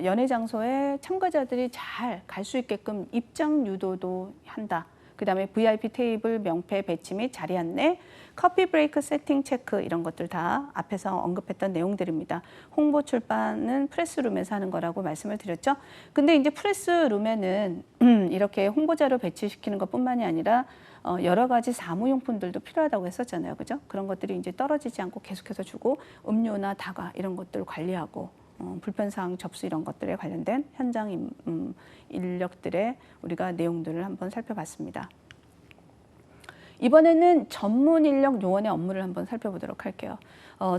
연회 장소에 참가자들이 잘 갈 수 있게끔 입장 유도도 한다. 그다음에 VIP 테이블 명패 배치 및 자리 안내, 커피 브레이크 세팅 체크 이런 것들 다 앞에서 언급했던 내용들입니다. 홍보 출판은 프레스룸에서 하는 거라고 말씀을 드렸죠. 근데 이제 프레스룸에는 이렇게 홍보자료 배치시키는 것뿐만이 아니라 여러 가지 사무용품들도 필요하다고 했었잖아요. 그죠? 그런 것들이 이제 떨어지지 않고 계속해서 주고 음료나 다과 이런 것들 관리하고 불편사항 접수 이런 것들에 관련된 현장 인력들의 우리가 내용들을 한번 살펴봤습니다. 이번에는 전문 인력 요원의 업무를 한번 살펴보도록 할게요.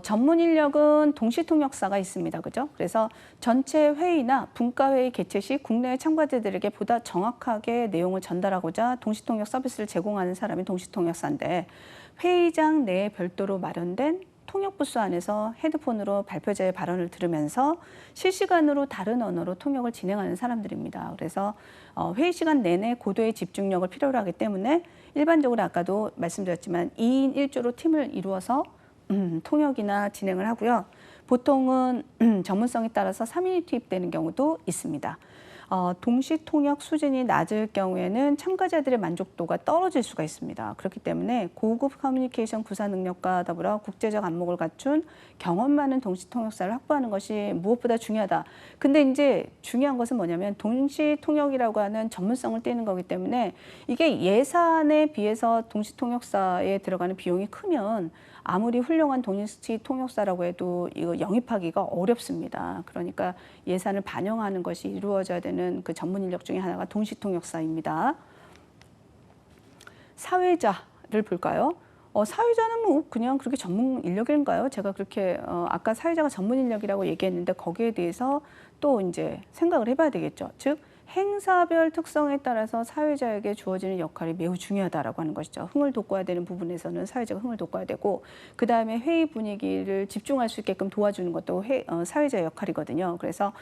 전문 인력은 동시통역사가 있습니다. 그죠? 그래서 전체 회의나 분과회의 개최 시 국내 참가자들에게 보다 정확하게 내용을 전달하고자 동시통역 서비스를 제공하는 사람이 동시통역사인데, 회의장 내에 별도로 마련된 통역부스 안에서 헤드폰으로 발표자의 발언을 들으면서 실시간으로 다른 언어로 통역을 진행하는 사람들입니다. 그래서 회의 시간 내내 고도의 집중력을 필요로 하기 때문에 일반적으로 아까도 말씀드렸지만 2인 1조로 팀을 이루어서 통역이나 진행을 하고요. 보통은 전문성에 따라서 3인이 투입되는 경우도 있습니다. 동시 통역 수준이 낮을 경우에는 참가자들의 만족도가 떨어질 수가 있습니다. 그렇기 때문에 고급 커뮤니케이션 구사 능력과 더불어 국제적 안목을 갖춘 경험 많은 동시 통역사를 확보하는 것이 무엇보다 중요하다. 근데 이제 중요한 것은 뭐냐면 동시 통역이라고 하는 전문성을 띠는 거기 때문에 이게 예산에 비해서 동시 통역사에 들어가는 비용이 크면 아무리 훌륭한 동시 통역사라고 해도 이거 영입하기가 어렵습니다. 그러니까 예산을 반영하는 것이 이루어져야 되는 그 전문 인력 중에 하나가 동시 통역사입니다. 사회자를 볼까요? 사회자는 뭐 그냥 그렇게 전문 인력인가요? 제가 그렇게 아까 사회자가 전문 인력이라고 얘기했는데 거기에 대해서 또 이제 생각을 해봐야 되겠죠. 즉 행사별 특성에 따라서 사회자에게 주어지는 역할이 매우 중요하다라고 하는 것이죠. 흥을 돋궈야 되는 부분에서는 사회자가 흥을 돋궈야 되고, 그 다음에 회의 분위기를 집중할 수 있게끔 도와주는 것도 사회자의 역할이거든요. 그래서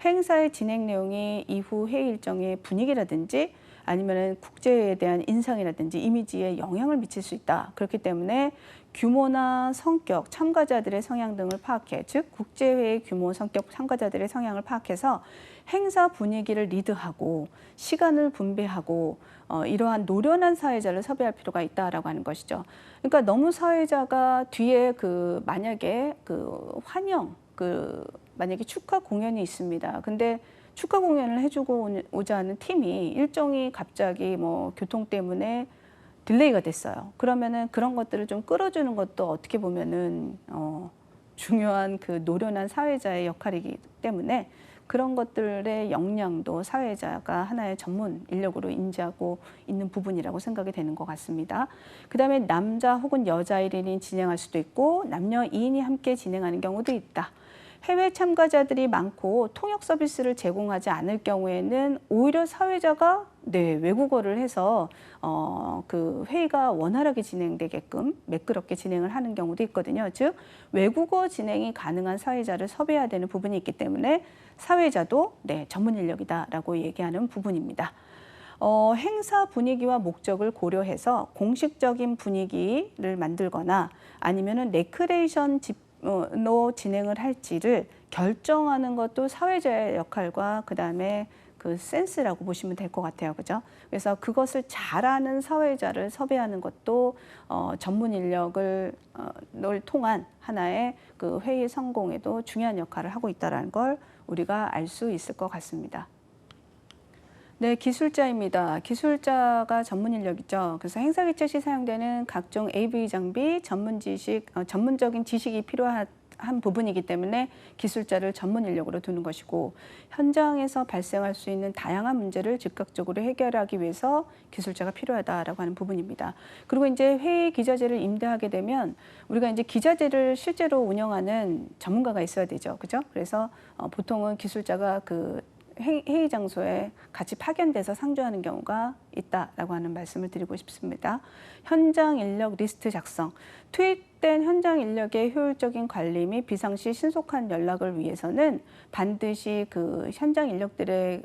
행사의 진행 내용이 이후 회의 일정의 분위기라든지 아니면 국제에 대한 인상이라든지 이미지에 영향을 미칠 수 있다. 그렇기 때문에 규모나 성격, 참가자들의 성향 등을 파악해, 즉 국제회의 규모, 성격, 참가자들의 성향을 파악해서 행사 분위기를 리드하고 시간을 분배하고 이러한 노련한 사회자를 섭외할 필요가 있다라고 하는 것이죠. 그러니까 너무 사회자가 뒤에 만약에 만약에 축하 공연이 있습니다. 근데 축하 공연을 해주고 오자 하는 팀이 일정이 갑자기 뭐 교통 때문에 딜레이가 됐어요. 그러면은 그런 것들을 좀 끌어주는 것도 어떻게 보면은 중요한 그 노련한 사회자의 역할이기 때문에 그런 것들의 역량도 사회자가 하나의 전문 인력으로 인지하고 있는 부분이라고 생각이 되는 것 같습니다. 그다음에 남자 혹은 여자 1인이 진행할 수도 있고 남녀 2인이 함께 진행하는 경우도 있다. 해외 참가자들이 많고 통역 서비스를 제공하지 않을 경우에는 오히려 사회자가 외국어를 해서 그 회의가 원활하게 진행되게끔 매끄럽게 진행을 하는 경우도 있거든요. 즉 외국어 진행이 가능한 사회자를 섭외해야 되는 부분이 있기 때문에 사회자도 전문 인력이다라고 얘기하는 부분입니다. 행사 분위기와 목적을 고려해서 공식적인 분위기를 만들거나 아니면은 레크레이션 로 진행을 할지를 결정하는 것도 사회자의 역할과 그다음에 그 센스라고 보시면 될 것 같아요. 그죠? 그래서 그것을 잘하는 사회자를 섭외하는 것도 전문 인력을 통한 하나의 그 회의 성공에도 중요한 역할을 하고 있다는 걸 우리가 알 수 있을 것 같습니다. 네, 기술자입니다. 기술자가 전문 인력이죠. 그래서 행사 개최 시 사용되는 각종 AV 장비, 전문적인 지식이 필요한 부분이기 때문에 기술자를 전문 인력으로 두는 것이고, 현장에서 발생할 수 있는 다양한 문제를 즉각적으로 해결하기 위해서 기술자가 필요하다라고 하는 부분입니다. 그리고 이제 회의 기자재를 임대하게 되면 우리가 이제 기자재를 실제로 운영하는 전문가가 있어야 되죠. 그죠? 그래서 보통은 기술자가 회의 장소에 같이 파견돼서 상주하는 경우가 있다라고 하는 말씀을 드리고 싶습니다. 현장 인력 리스트 작성. 투입된 현장 인력의 효율적인 관리 및 비상시 신속한 연락을 위해서는 반드시 그 현장 인력들의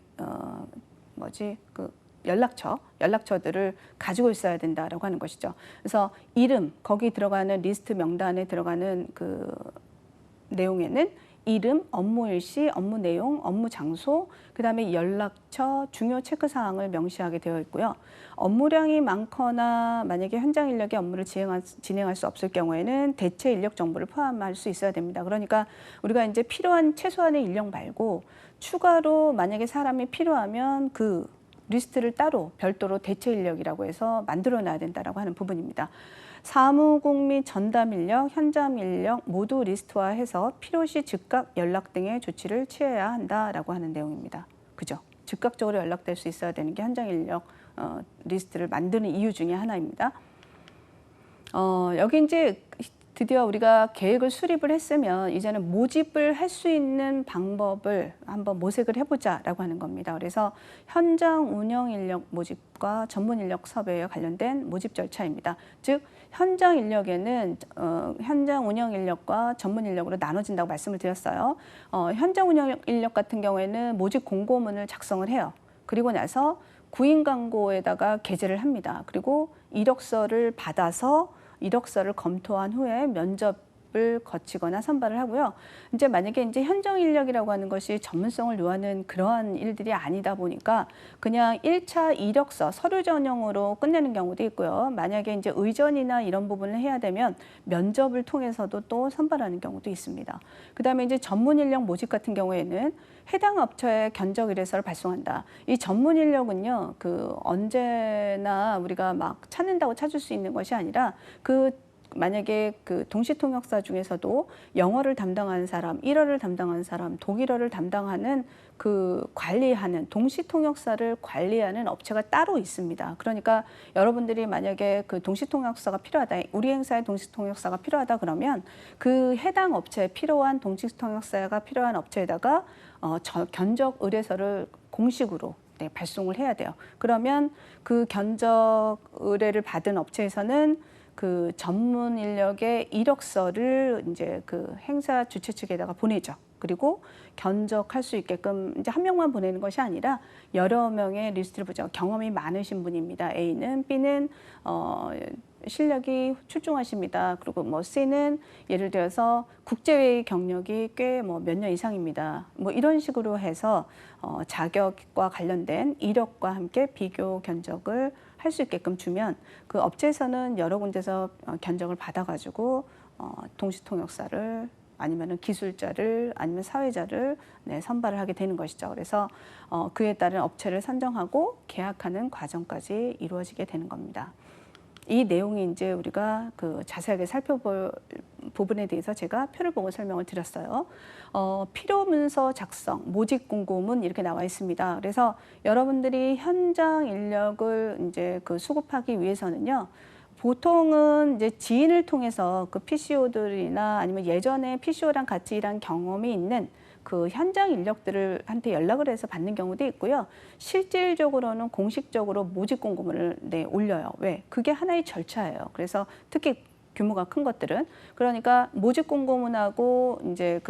연락처들을 가지고 있어야 된다라고 하는 것이죠. 그래서 이름, 거기 들어가는 리스트 명단에 들어가는 그 내용에는 이름, 업무 일시, 업무 내용, 업무 장소, 그다음에 연락처, 중요 체크 사항을 명시하게 되어 있고요. 업무량이 많거나 만약에 현장 인력이 업무를 진행할 수 없을 경우에는 대체 인력 정보를 포함할 수 있어야 됩니다. 그러니까 우리가 이제 필요한 최소한의 인력 말고 추가로 만약에 사람이 필요하면 그 리스트를 따로 별도로 대체 인력이라고 해서 만들어 놔야 된다라고 하는 부분입니다. 사무국 및 전담 인력, 현장 인력 모두 리스트화해서 필요시 즉각 연락 등의 조치를 취해야 한다라고 하는 내용입니다. 그죠? 즉각적으로 연락될 수 있어야 되는 게 현장 인력 리스트를 만드는 이유 중에 하나입니다. 여기 이제 드디어 우리가 계획을 수립을 했으면 이제는 모집을 할 수 있는 방법을 한번 모색을 해보자라고 하는 겁니다. 그래서 현장 운영 인력 모집과 전문 인력 섭외에 관련된 모집 절차입니다. 즉 현장 인력에는 현장 운영 인력과 전문 인력으로 나눠진다고 말씀을 드렸어요. 현장 운영 인력 같은 경우에는 모집 공고문을 작성을 해요. 그리고 나서 구인 광고에다가 게재를 합니다. 그리고 이력서를 받아서 이력서를 검토한 후에 면접을 거치거나 선발을 하고요. 이제 만약에 이제 현장 인력이라고 하는 것이 전문성을 요하는 그러한 일들이 아니다 보니까 그냥 1차 이력서 서류 전형으로 끝내는 경우도 있고요. 만약에 이제 의전이나 이런 부분을 해야 되면 면접을 통해서도 또 선발하는 경우도 있습니다. 그다음에 이제 전문 인력 모집 같은 경우에는 해당 업체에 견적 의뢰서를 발송한다. 이 전문 인력은요, 언제나 우리가 막 찾는다고 찾을 수 있는 것이 아니라 만약에 동시통역사 중에서도 영어를 담당하는 사람, 일어를 담당하는 사람, 독일어를 담당하는 관리하는 동시통역사를 관리하는 업체가 따로 있습니다. 그러니까 여러분들이 만약에 동시통역사가 필요하다, 우리 행사에 동시통역사가 필요하다 그러면 해당 업체에 필요한 동시통역사가 필요한 업체에다가 견적 의뢰서를 공식으로 발송을 해야 돼요. 그러면 견적 의뢰를 받은 업체에서는 전문 인력의 이력서를 이제 행사 주최 측에다가 보내죠. 그리고 견적할 수 있게끔 이제 한 명만 보내는 것이 아니라 여러 명의 리스트를 보죠. 경험이 많으신 분입니다. A는, B는 실력이 출중하십니다. 그리고 C는 예를 들어서 국제회의 경력이 꽤 몇 년 이상입니다. 이런 식으로 해서 자격과 관련된 이력과 함께 비교 견적을 할 수 있게끔 주면 업체에서는 여러 군데서 견적을 받아가지고 동시통역사를 아니면 기술자를 아니면 사회자를 선발을 하게 되는 것이죠. 그래서 그에 따른 업체를 선정하고 계약하는 과정까지 이루어지게 되는 겁니다. 이 내용이 이제 우리가 자세하게 살펴볼 부분에 대해서 제가 표를 보고 설명을 드렸어요. 필요 문서 작성, 모집 공고문 이렇게 나와 있습니다. 그래서 여러분들이 현장 인력을 이제 수급하기 위해서는요. 보통은 이제 지인을 통해서 PCO들이나 아니면 예전에 PCO랑 같이 일한 경험이 있는 현장 인력들한테 연락을 해서 받는 경우도 있고요. 실질적으로는 공식적으로 모집 공고문을 올려요. 왜? 그게 하나의 절차예요. 그래서 특히 규모가 큰 것들은 그러니까 모집 공고문하고 이제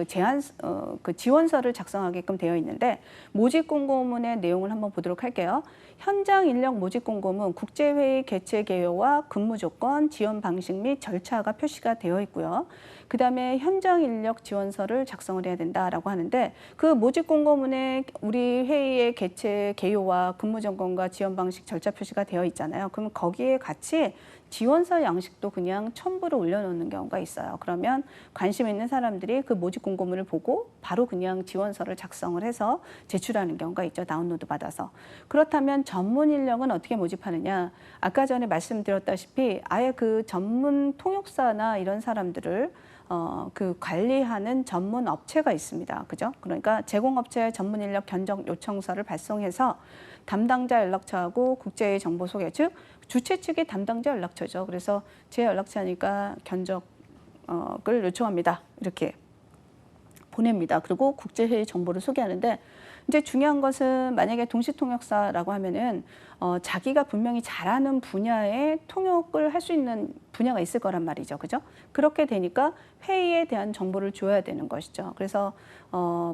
지원서를 작성하게끔 되어 있는데 모집 공고문의 내용을 한번 보도록 할게요. 현장 인력 모집 공고문 국제회의 개최 개요와 근무 조건, 지원 방식 및 절차가 표시가 되어 있고요. 그다음에 현장 인력 지원서를 작성을 해야 된다라고 하는데 모집 공고문에 우리 회의의 개최 개요와 근무 조건과 지원 방식 절차 표시가 되어 있잖아요. 그러면 거기에 같이 지원서 양식도 그냥 첨부를 올려놓는 경우가 있어요. 그러면 관심 있는 사람들이 모집 공고문을 보고 바로 그냥 지원서를 작성을 해서 제출하는 경우가 있죠. 다운로드 받아서. 그렇다면 전문 인력은 어떻게 모집하느냐. 아까 전에 말씀드렸다시피 아예 전문 통역사나 이런 사람들을 관리하는 전문 업체가 있습니다. 그죠? 그러니까 제공업체 전문 인력 견적 요청서를 발송해서 담당자 연락처하고 국제회의 정보 소개, 즉 주최 측의 담당자 연락처죠. 그래서 제 연락처니까 견적을 요청합니다. 이렇게 보냅니다. 그리고 국제회의 정보를 소개하는데 이제 중요한 것은 만약에 동시통역사라고 하면은 자기가 분명히 잘하는 분야에 통역을 할 수 있는 분야가 있을 거란 말이죠. 그죠? 그렇게 되니까 회의에 대한 정보를 줘야 되는 것이죠. 그래서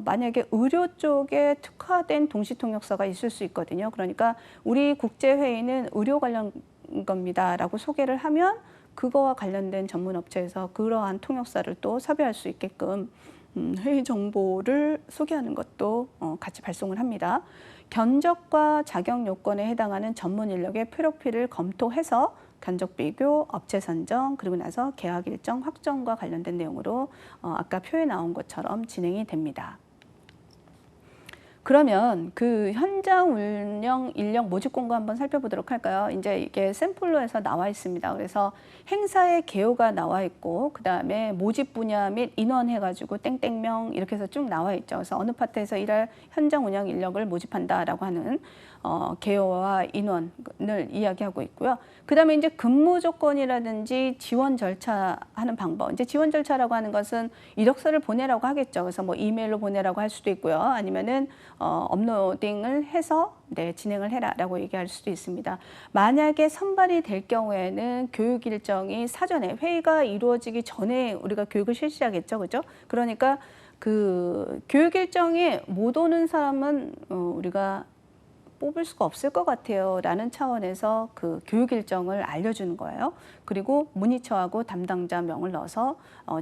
만약에 의료 쪽에 특화된 동시통역사가 있을 수 있거든요. 그러니까 우리 국제회의는 의료 관련 겁니다라고 소개를 하면 그거와 관련된 전문 업체에서 그러한 통역사를 또 섭외할 수 있게끔 회의 정보를 소개하는 것도 같이 발송을 합니다. 견적과 자격 요건에 해당하는 전문 인력의 프로필을 검토해서 견적 비교, 업체 선정, 그리고 나서 계약 일정 확정과 관련된 내용으로 아까 표에 나온 것처럼 진행이 됩니다. 그러면 그 현장 운영 인력 모집 공고 한번 살펴보도록 할까요? 이제 이게 샘플로 해서 나와 있습니다. 그래서 행사의 개요가 나와 있고, 그 다음에 모집 분야 및 인원 해가지고 땡땡명 이렇게 해서 쭉 나와 있죠. 그래서 어느 파트에서 일할 현장 운영 인력을 모집한다라고 하는 개요와 인원을 이야기하고 있고요. 그 다음에 이제 근무 조건이라든지 지원 절차 하는 방법. 이제 지원 절차라고 하는 것은 이력서를 보내라고 하겠죠. 그래서 뭐 이메일로 보내라고 할 수도 있고요. 아니면은 업로딩을 해서 네, 진행을 해라라고 얘기할 수도 있습니다. 만약에 선발이 될 경우에는 교육 일정이 사전에 회의가 이루어지기 전에 우리가 교육을 실시하겠죠. 그죠? 그러니까 그 교육 일정에 못 오는 사람은 우리가 뽑을 수가 없을 것 같아요 라는 차원에서 그 교육 일정을 알려주는 거예요. 그리고 문의처하고 담당자 명을 넣어서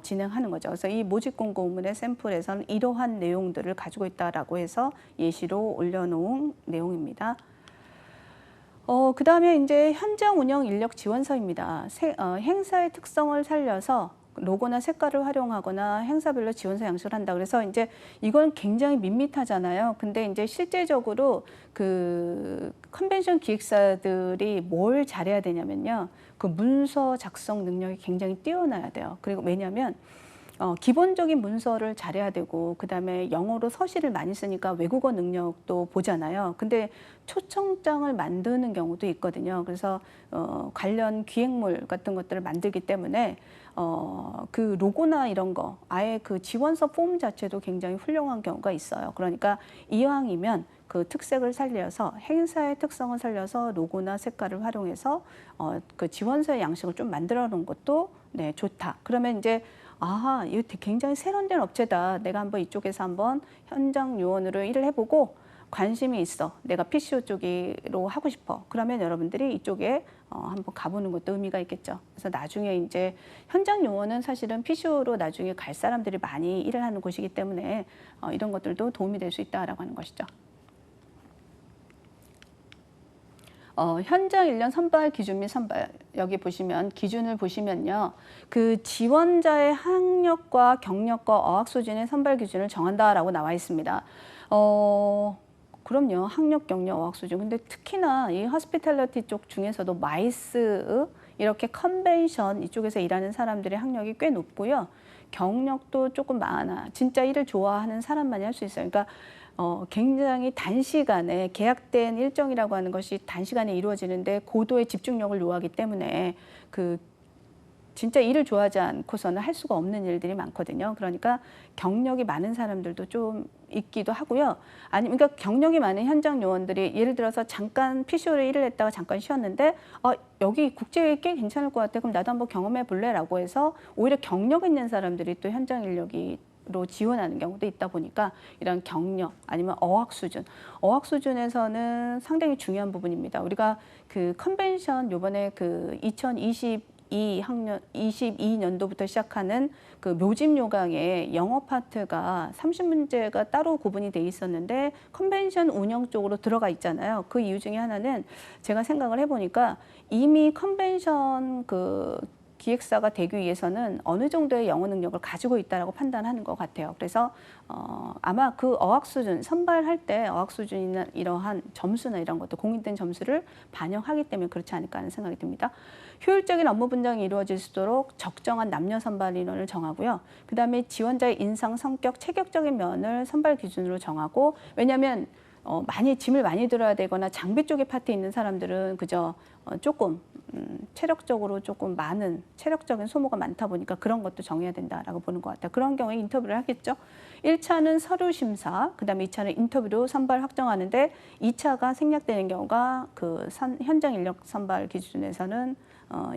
진행하는 거죠. 그래서 이 모집 공고문의 샘플에서는 이러한 내용들을 가지고 있다라고 해서 예시로 올려놓은 내용입니다. 그 다음에 이제 현장 운영 인력 지원서입니다. 행사의 특성을 살려서 로고나 색깔을 활용하거나 행사별로 지원서 양식을 한다. 그래서 이제 이건 굉장히 밋밋하잖아요. 근데 이제 실제적으로 그 컨벤션 기획사들이 뭘 잘해야 되냐면요. 그 문서 작성 능력이 굉장히 뛰어나야 돼요. 그리고 왜냐하면 기본적인 문서를 잘해야 되고, 그 다음에 영어로 서술을 많이 쓰니까 외국어 능력도 보잖아요. 근데 초청장을 만드는 경우도 있거든요. 그래서 관련 기획물 같은 것들을 만들기 때문에 그 로고나 이런 거, 아예 그 지원서 폼 자체도 굉장히 훌륭한 경우가 있어요. 그러니까 이왕이면 그 특색을 살려서 행사의 특성을 살려서 로고나 색깔을 활용해서 그 지원서의 양식을 좀 만들어 놓은 것도 네, 좋다. 그러면 이제 아, 이거 굉장히 세련된 업체다. 내가 한번 이쪽에서 한번 현장 요원으로 일을 해보고 관심이 있어. 내가 PCO 쪽으로 하고 싶어. 그러면 여러분들이 이쪽에 한번 가보는 것도 의미가 있겠죠. 그래서 나중에 이제 현장 요원은 사실은 PCO로 나중에 갈 사람들이 많이 일을 하는 곳이기 때문에 이런 것들도 도움이 될 수 있다라고 하는 것이죠. 현장 인력 선발 기준 및 선발, 여기 보시면 기준을 보시면요. 그 지원자의 학력과 경력과 어학 수준의 선발 기준을 정한다라고 나와 있습니다. 그럼요. 학력, 경력, 어학 수준. 근데 특히나 이 호스피탈리티 쪽 중에서도 마이스 이렇게 컨벤션 이쪽에서 일하는 사람들의 학력이 꽤 높고요. 경력도 조금 많아. 진짜 일을 좋아하는 사람만이 할 수 있어요. 그러니까 굉장히 단시간에 계약된 일정이라고 하는 것이 단시간에 이루어지는데 고도의 집중력을 요하기 때문에 그 진짜 일을 좋아하지 않고서는 할 수가 없는 일들이 많거든요. 그러니까 경력이 많은 사람들도 좀 있기도 하고요. 아니, 그러니까 경력이 많은 현장 요원들이 예를 들어서 잠깐 PCO를 일을 했다가 잠깐 쉬었는데 여기 국제회의 꽤 괜찮을 것 같아. 그럼 나도 한번 경험해 볼래라고 해서 오히려 경력 있는 사람들이 또 현장 인력이 로 지원하는 경우도 있다 보니까 이런 경력 아니면 어학 수준에서는 상당히 중요한 부분입니다. 우리가 그 컨벤션 요번에 그 2022년도부터 시작하는 그 묘집 요강의 영어 파트가 30문제가 따로 구분이 돼 있었는데 컨벤션 운영 쪽으로 들어가 있잖아요. 그 이유 중에 하나는 제가 생각을 해보니까 이미 컨벤션 그 기획사가 되기 위해서는 어느 정도의 영어 능력을 가지고 있다라고 판단하는 것 같아요. 그래서 아마 그 어학 수준, 선발할 때 어학 수준이나 이러한 점수나 이런 것도 공인된 점수를 반영하기 때문에 그렇지 않을까 하는 생각이 듭니다. 효율적인 업무 분장이 이루어질 수 있도록 적정한 남녀 선발 인원을 정하고요. 그다음에 지원자의 인상, 성격, 체격적인 면을 선발 기준으로 정하고, 왜냐하면 많이 짐을 많이 들어야 되거나 장비 쪽에 파트에 있는 사람들은 그저 조금 체력적으로 조금 많은 체력적인 소모가 많다 보니까 그런 것도 정해야 된다라고 보는 것 같아요. 그런 경우에 인터뷰를 하겠죠. 1차는 서류 심사, 그다음에 2차는 인터뷰로 선발 확정하는데 2차가 생략되는 경우가 그 현장 인력 선발 기준에서는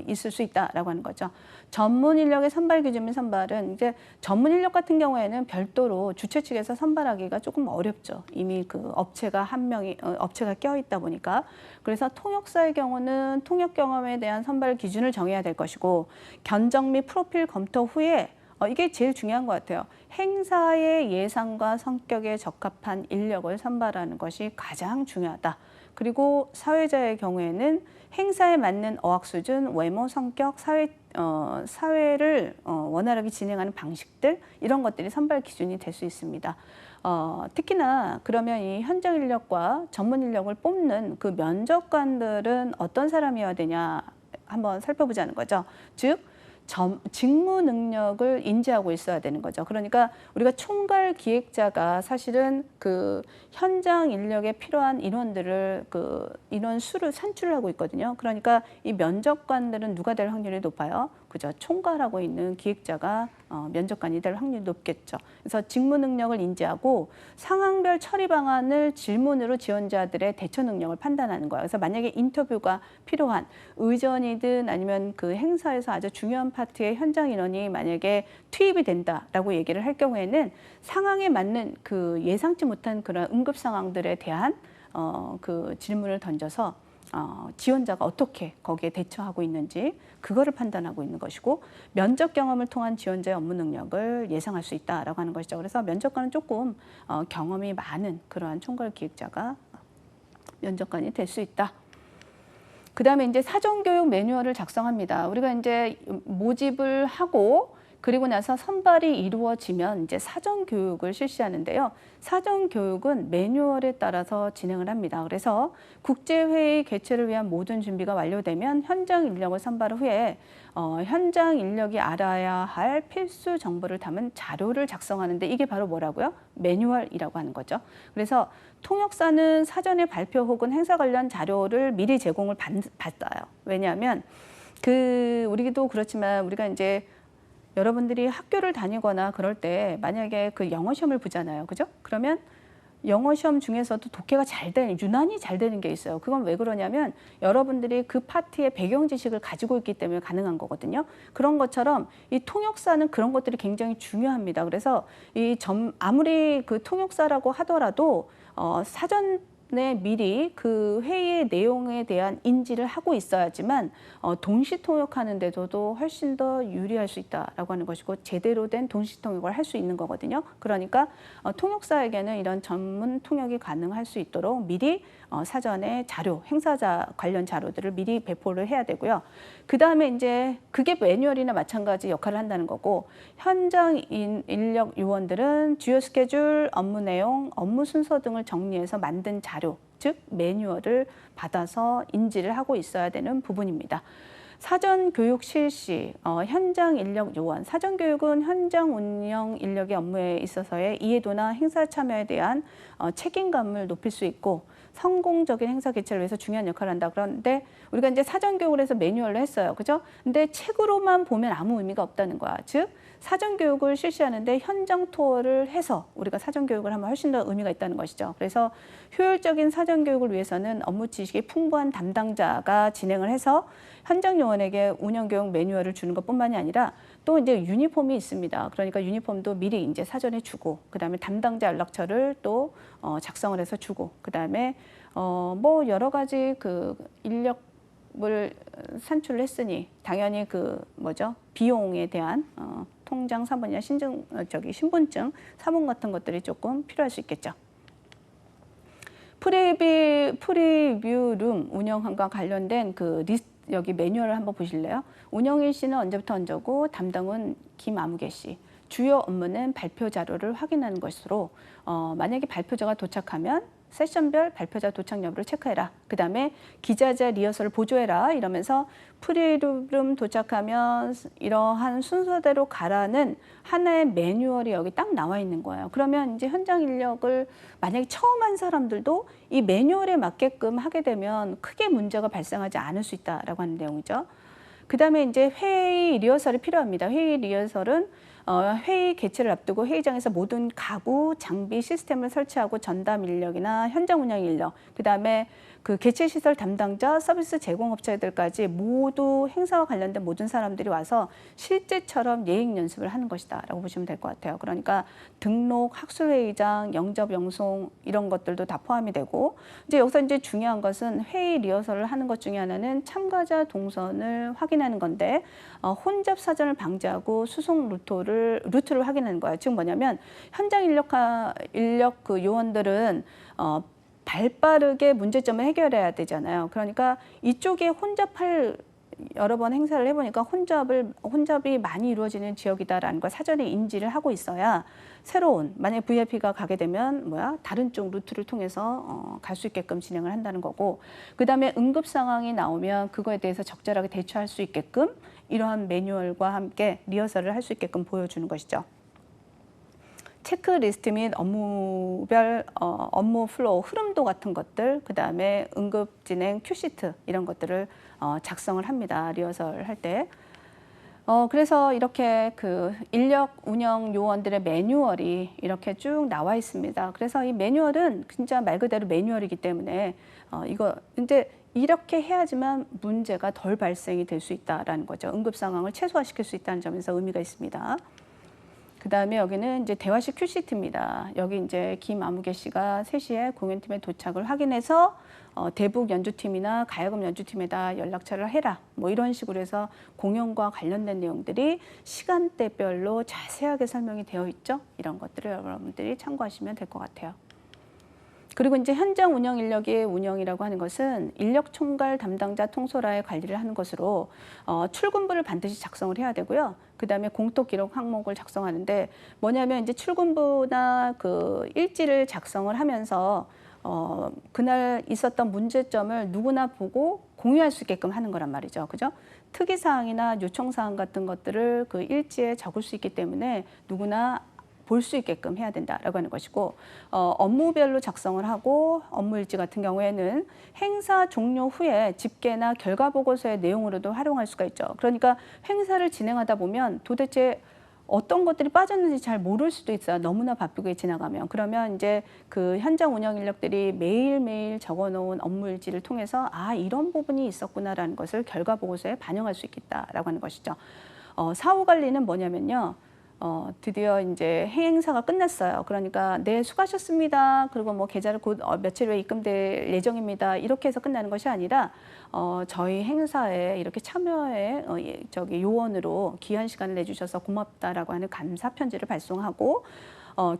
있을 수 있다라고 하는 거죠. 전문 인력의 선발 기준 및 선발은 이제 전문 인력 같은 경우에는 별도로 주최 측에서 선발하기가 조금 어렵죠. 이미 그 업체가 한 명이 업체가 껴 있다 보니까. 그래서 통역사의 경우는 통역 경험에 대한 선발 기준을 정해야 될 것이고, 견적 및 프로필 검토 후에 이게 제일 중요한 것 같아요. 행사의 예상과 성격에 적합한 인력을 선발하는 것이 가장 중요하다. 그리고 사회자의 경우에는 행사에 맞는 어학 수준, 외모, 성격, 사회를 원활하게 진행하는 방식들 이런 것들이 선발 기준이 될 수 있습니다. 특히나 그러면 이 현장 인력과 전문 인력을 뽑는 그 면접관들은 어떤 사람이어야 되냐 한번 살펴보자는 거죠. 즉 직무 능력을 인지하고 있어야 되는 거죠. 그러니까 우리가 총괄 기획자가 사실은 그 현장 인력에 필요한 인원들을 인원 수를 산출하고 있거든요. 그러니까 이 면접관들은 누가 될 확률이 높아요? 그죠? 총괄하고 있는 기획자가 면접관이 될 확률이 높겠죠. 그래서 직무 능력을 인지하고 상황별 처리 방안을 질문으로 지원자들의 대처 능력을 판단하는 거예요. 그래서 만약에 인터뷰가 필요한 의전이든 아니면 그 행사에서 아주 중요한 파트의 현장 인원이 만약에 투입이 된다라고 얘기를 할 경우에는 상황에 맞는 그 예상치 못한 그런 응급 상황들에 대한 그 질문을 던져서 지원자가 어떻게 거기에 대처하고 있는지 그거를 판단하고 있는 것이고 면접 경험을 통한 지원자의 업무 능력을 예상할 수 있다라고 하는 것이죠. 그래서 면접관은 조금 경험이 많은 그러한 총괄 기획자가 면접관이 될 수 있다. 그다음에 이제 사전교육 매뉴얼을 작성합니다. 우리가 이제 모집을 하고 그리고 나서 선발이 이루어지면 이제 사전 교육을 실시하는데요. 사전 교육은 매뉴얼에 따라서 진행을 합니다. 그래서 국제회의 개최를 위한 모든 준비가 완료되면 현장 인력을 선발 후에 현장 인력이 알아야 할 필수 정보를 담은 자료를 작성하는데 이게 바로 뭐라고요? 매뉴얼이라고 하는 거죠. 그래서 통역사는 사전에 발표 혹은 행사 관련 자료를 미리 제공을 받아요. 왜냐하면 우리도 그렇지만 우리가 이제 여러분들이 학교를 다니거나 그럴 때 만약에 그 영어 시험을 보잖아요. 그죠? 그러면 영어 시험 중에서도 독해가 유난히 잘 되는 게 있어요. 그건 왜 그러냐면 여러분들이 그 파트의 배경 지식을 가지고 있기 때문에 가능한 거거든요. 그런 것처럼 이 통역사는 그런 것들이 굉장히 중요합니다. 그래서 아무리 그 통역사라고 하더라도 사전에 미리 그 회의의 내용에 대한 인지를 하고 있어야지만 동시 통역하는 데서도 훨씬 더 유리할 수 있다라고 하는 것이고 제대로 된 동시 통역을 할 수 있는 거거든요. 그러니까 통역사에게는 이런 전문 통역이 가능할 수 있도록 미리 사전에 행사 관련 자료들을 미리 배포를 해야 되고요. 그 다음에 이제 그게 매뉴얼이나 마찬가지 역할을 한다는 거고 현장 인력 요원들은 주요 스케줄, 업무 내용, 업무 순서 등을 정리해서 만든 자료, 즉 매뉴얼을 받아서 인지를 하고 있어야 되는 부분입니다. 사전 교육 실시, 현장 인력 요원. 사전 교육은 현장 운영 인력의 업무에 있어서의 이해도나 행사 참여에 대한 책임감을 높일 수 있고 성공적인 행사 개최를 위해서 중요한 역할을 한다. 그런데 우리가 이제 사전 교육을 해서 매뉴얼로 했어요. 그죠? 근데 책으로만 보면 아무 의미가 없다는 거야. 즉, 사전 교육을 실시하는데 현장 투어를 해서 우리가 사전 교육을 하면 훨씬 더 의미가 있다는 것이죠. 그래서 효율적인 사전 교육을 위해서는 업무 지식이 풍부한 담당자가 진행을 해서 현장 요원에게 운영 교육 매뉴얼을 주는 것뿐만이 아니라 또 이제 유니폼이 있습니다. 그러니까 유니폼도 미리 이제 사전에 주고 그다음에 담당자 연락처를 또 작성을 해서 주고 그다음에 뭐 여러 가지 그 인력을 산출을 했으니 당연히 비용에 대한 통장 사본이나 신분증 사본 같은 것들이 조금 필요할 수 있겠죠. 프리뷰룸 운영과 관련된 그 여기 매뉴얼을 한번 보실래요? 운영일 씨는 언제부터 언제고 담당은 김아무개 씨. 주요 업무는 발표 자료를 확인하는 것으로 만약에 발표자가 도착하면 세션별 발표자 도착 여부를 체크해라. 그 다음에 기자재 리허설을 보조해라. 이러면서 프리룸 도착하면 이러한 순서대로 가라는 하나의 매뉴얼이 여기 딱 나와 있는 거예요. 그러면 이제 현장 인력을 만약에 처음 한 사람들도 이 매뉴얼에 맞게끔 하게 되면 크게 문제가 발생하지 않을 수 있다라고 하는 내용이죠. 그 다음에 이제 회의 리허설이 필요합니다. 회의 리허설은 회의 개최를 앞두고 회의장에서 모든 가구, 장비, 시스템을 설치하고 전담 인력이나 현장 운영 인력, 그 다음에 그 개최 시설 담당자, 서비스 제공업체들까지 모두 행사와 관련된 모든 사람들이 와서 실제처럼 예행 연습을 하는 것이다라고 보시면 될 것 같아요. 그러니까 등록, 학술회의장, 영접, 영송 이런 것들도 다 포함이 되고 이제 여기서 이제 중요한 것은 회의 리허설을 하는 것 중에 하나는 참가자 동선을 확인하는 건데 혼잡 사전을 방지하고 수송 루트를 확인하는 거예요. 즉 뭐냐면 현장 인력 그 요원들은 발빠르게 문제점을 해결해야 되잖아요. 그러니까 이쪽에 혼잡할 여러 번 행사를 해보니까 혼잡이 많이 이루어지는 지역이다라는 걸 사전에 인지를 하고 있어야 새로운 만약 VIP가 가게 되면 다른 쪽 루트를 통해서 갈 수 있게끔 진행을 한다는 거고 그다음에 응급 상황이 나오면 그거에 대해서 적절하게 대처할 수 있게끔 이러한 매뉴얼과 함께 리허설을 할 수 있게끔 보여주는 것이죠. 체크리스트 및 업무별 업무 플로우 흐름도 같은 것들 그다음에 응급 진행 큐시트 이런 것들을 작성을 합니다. 리허설 할 때. 그래서 이렇게 그 인력 운영 요원들의 매뉴얼이 이렇게 쭉 나와 있습니다. 그래서 이 매뉴얼은 진짜 말 그대로 매뉴얼이기 때문에 이거 근데 이렇게 해야지만 문제가 덜 발생이 될 수 있다라는 거죠. 응급 상황을 최소화시킬 수 있다는 점에서 의미가 있습니다. 그다음에 여기는 이제 대화식 큐시트입니다. 여기 이제 김아무개 씨가 3시에 공연팀에 도착을 확인해서 대북 연주팀이나 가야금 연주팀에다 연락처를 해라. 뭐 이런 식으로 해서 공연과 관련된 내용들이 시간대별로 자세하게 설명이 되어 있죠. 이런 것들을 여러분들이 참고하시면 될 것 같아요. 그리고 이제 현장 운영 인력의 운영이라고 하는 것은 인력 총괄 담당자 통솔하에 관리를 하는 것으로 출근부를 반드시 작성을 해야 되고요. 그다음에 공톡 기록 항목을 작성하는데 뭐냐면 이제 출근부나 그 일지를 작성을 하면서 그날 있었던 문제점을 누구나 보고 공유할 수 있게끔 하는 거란 말이죠. 그죠? 특이사항이나 요청사항 같은 것들을 그 일지에 적을 수 있기 때문에 누구나 볼 수 있게끔 해야 된다라고 하는 것이고 업무별로 작성을 하고 업무 일지 같은 경우에는 행사 종료 후에 집계나 결과 보고서의 내용으로도 활용할 수가 있죠. 그러니까 행사를 진행하다 보면 도대체 어떤 것들이 빠졌는지 잘 모를 수도 있어요. 너무나 바쁘게 지나가면. 그러면 이제 그 현장 운영 인력들이 매일매일 적어놓은 업무 일지를 통해서 이런 부분이 있었구나라는 것을 결과 보고서에 반영할 수 있겠다라고 하는 것이죠. 사후 관리는 뭐냐면요. 드디어 이제 행사가 끝났어요. 그러니까 네, 수고하셨습니다. 그리고 뭐 계좌를 곧 며칠 후에 입금될 예정입니다. 이렇게 해서 끝나는 것이 아니라 저희 행사에 이렇게 참여해 요원으로 귀한 시간을 내주셔서 고맙다라고 하는 감사 편지를 발송하고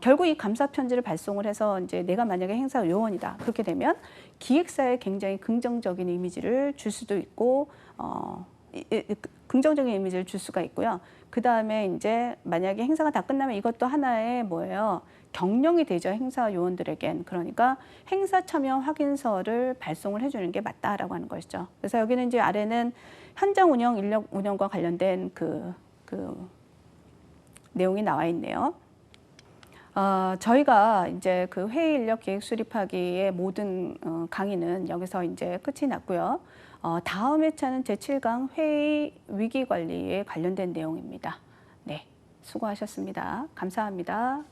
결국 이 감사 편지를 발송을 해서 이제 내가 만약에 행사 요원이다. 그렇게 되면 기획사에 굉장히 긍정적인 이미지를 줄 수도 있고 긍정적인 이미지를 줄 수가 있고요. 그 다음에 이제 만약에 행사가 다 끝나면 이것도 하나의 경력이 되죠. 행사 요원들에겐. 그러니까 행사 참여 확인서를 발송을 해주는 게 맞다라고 하는 것이죠. 그래서 여기는 이제 아래는 현장 운영, 인력 운영과 관련된 그 내용이 나와 있네요. 저희가 이제 그 회의 인력 계획 수립하기의 모든 강의는 여기서 이제 끝이 났고요. 다음 회차는 제7강 회의 위기 관리에 관련된 내용입니다. 네, 수고하셨습니다. 감사합니다.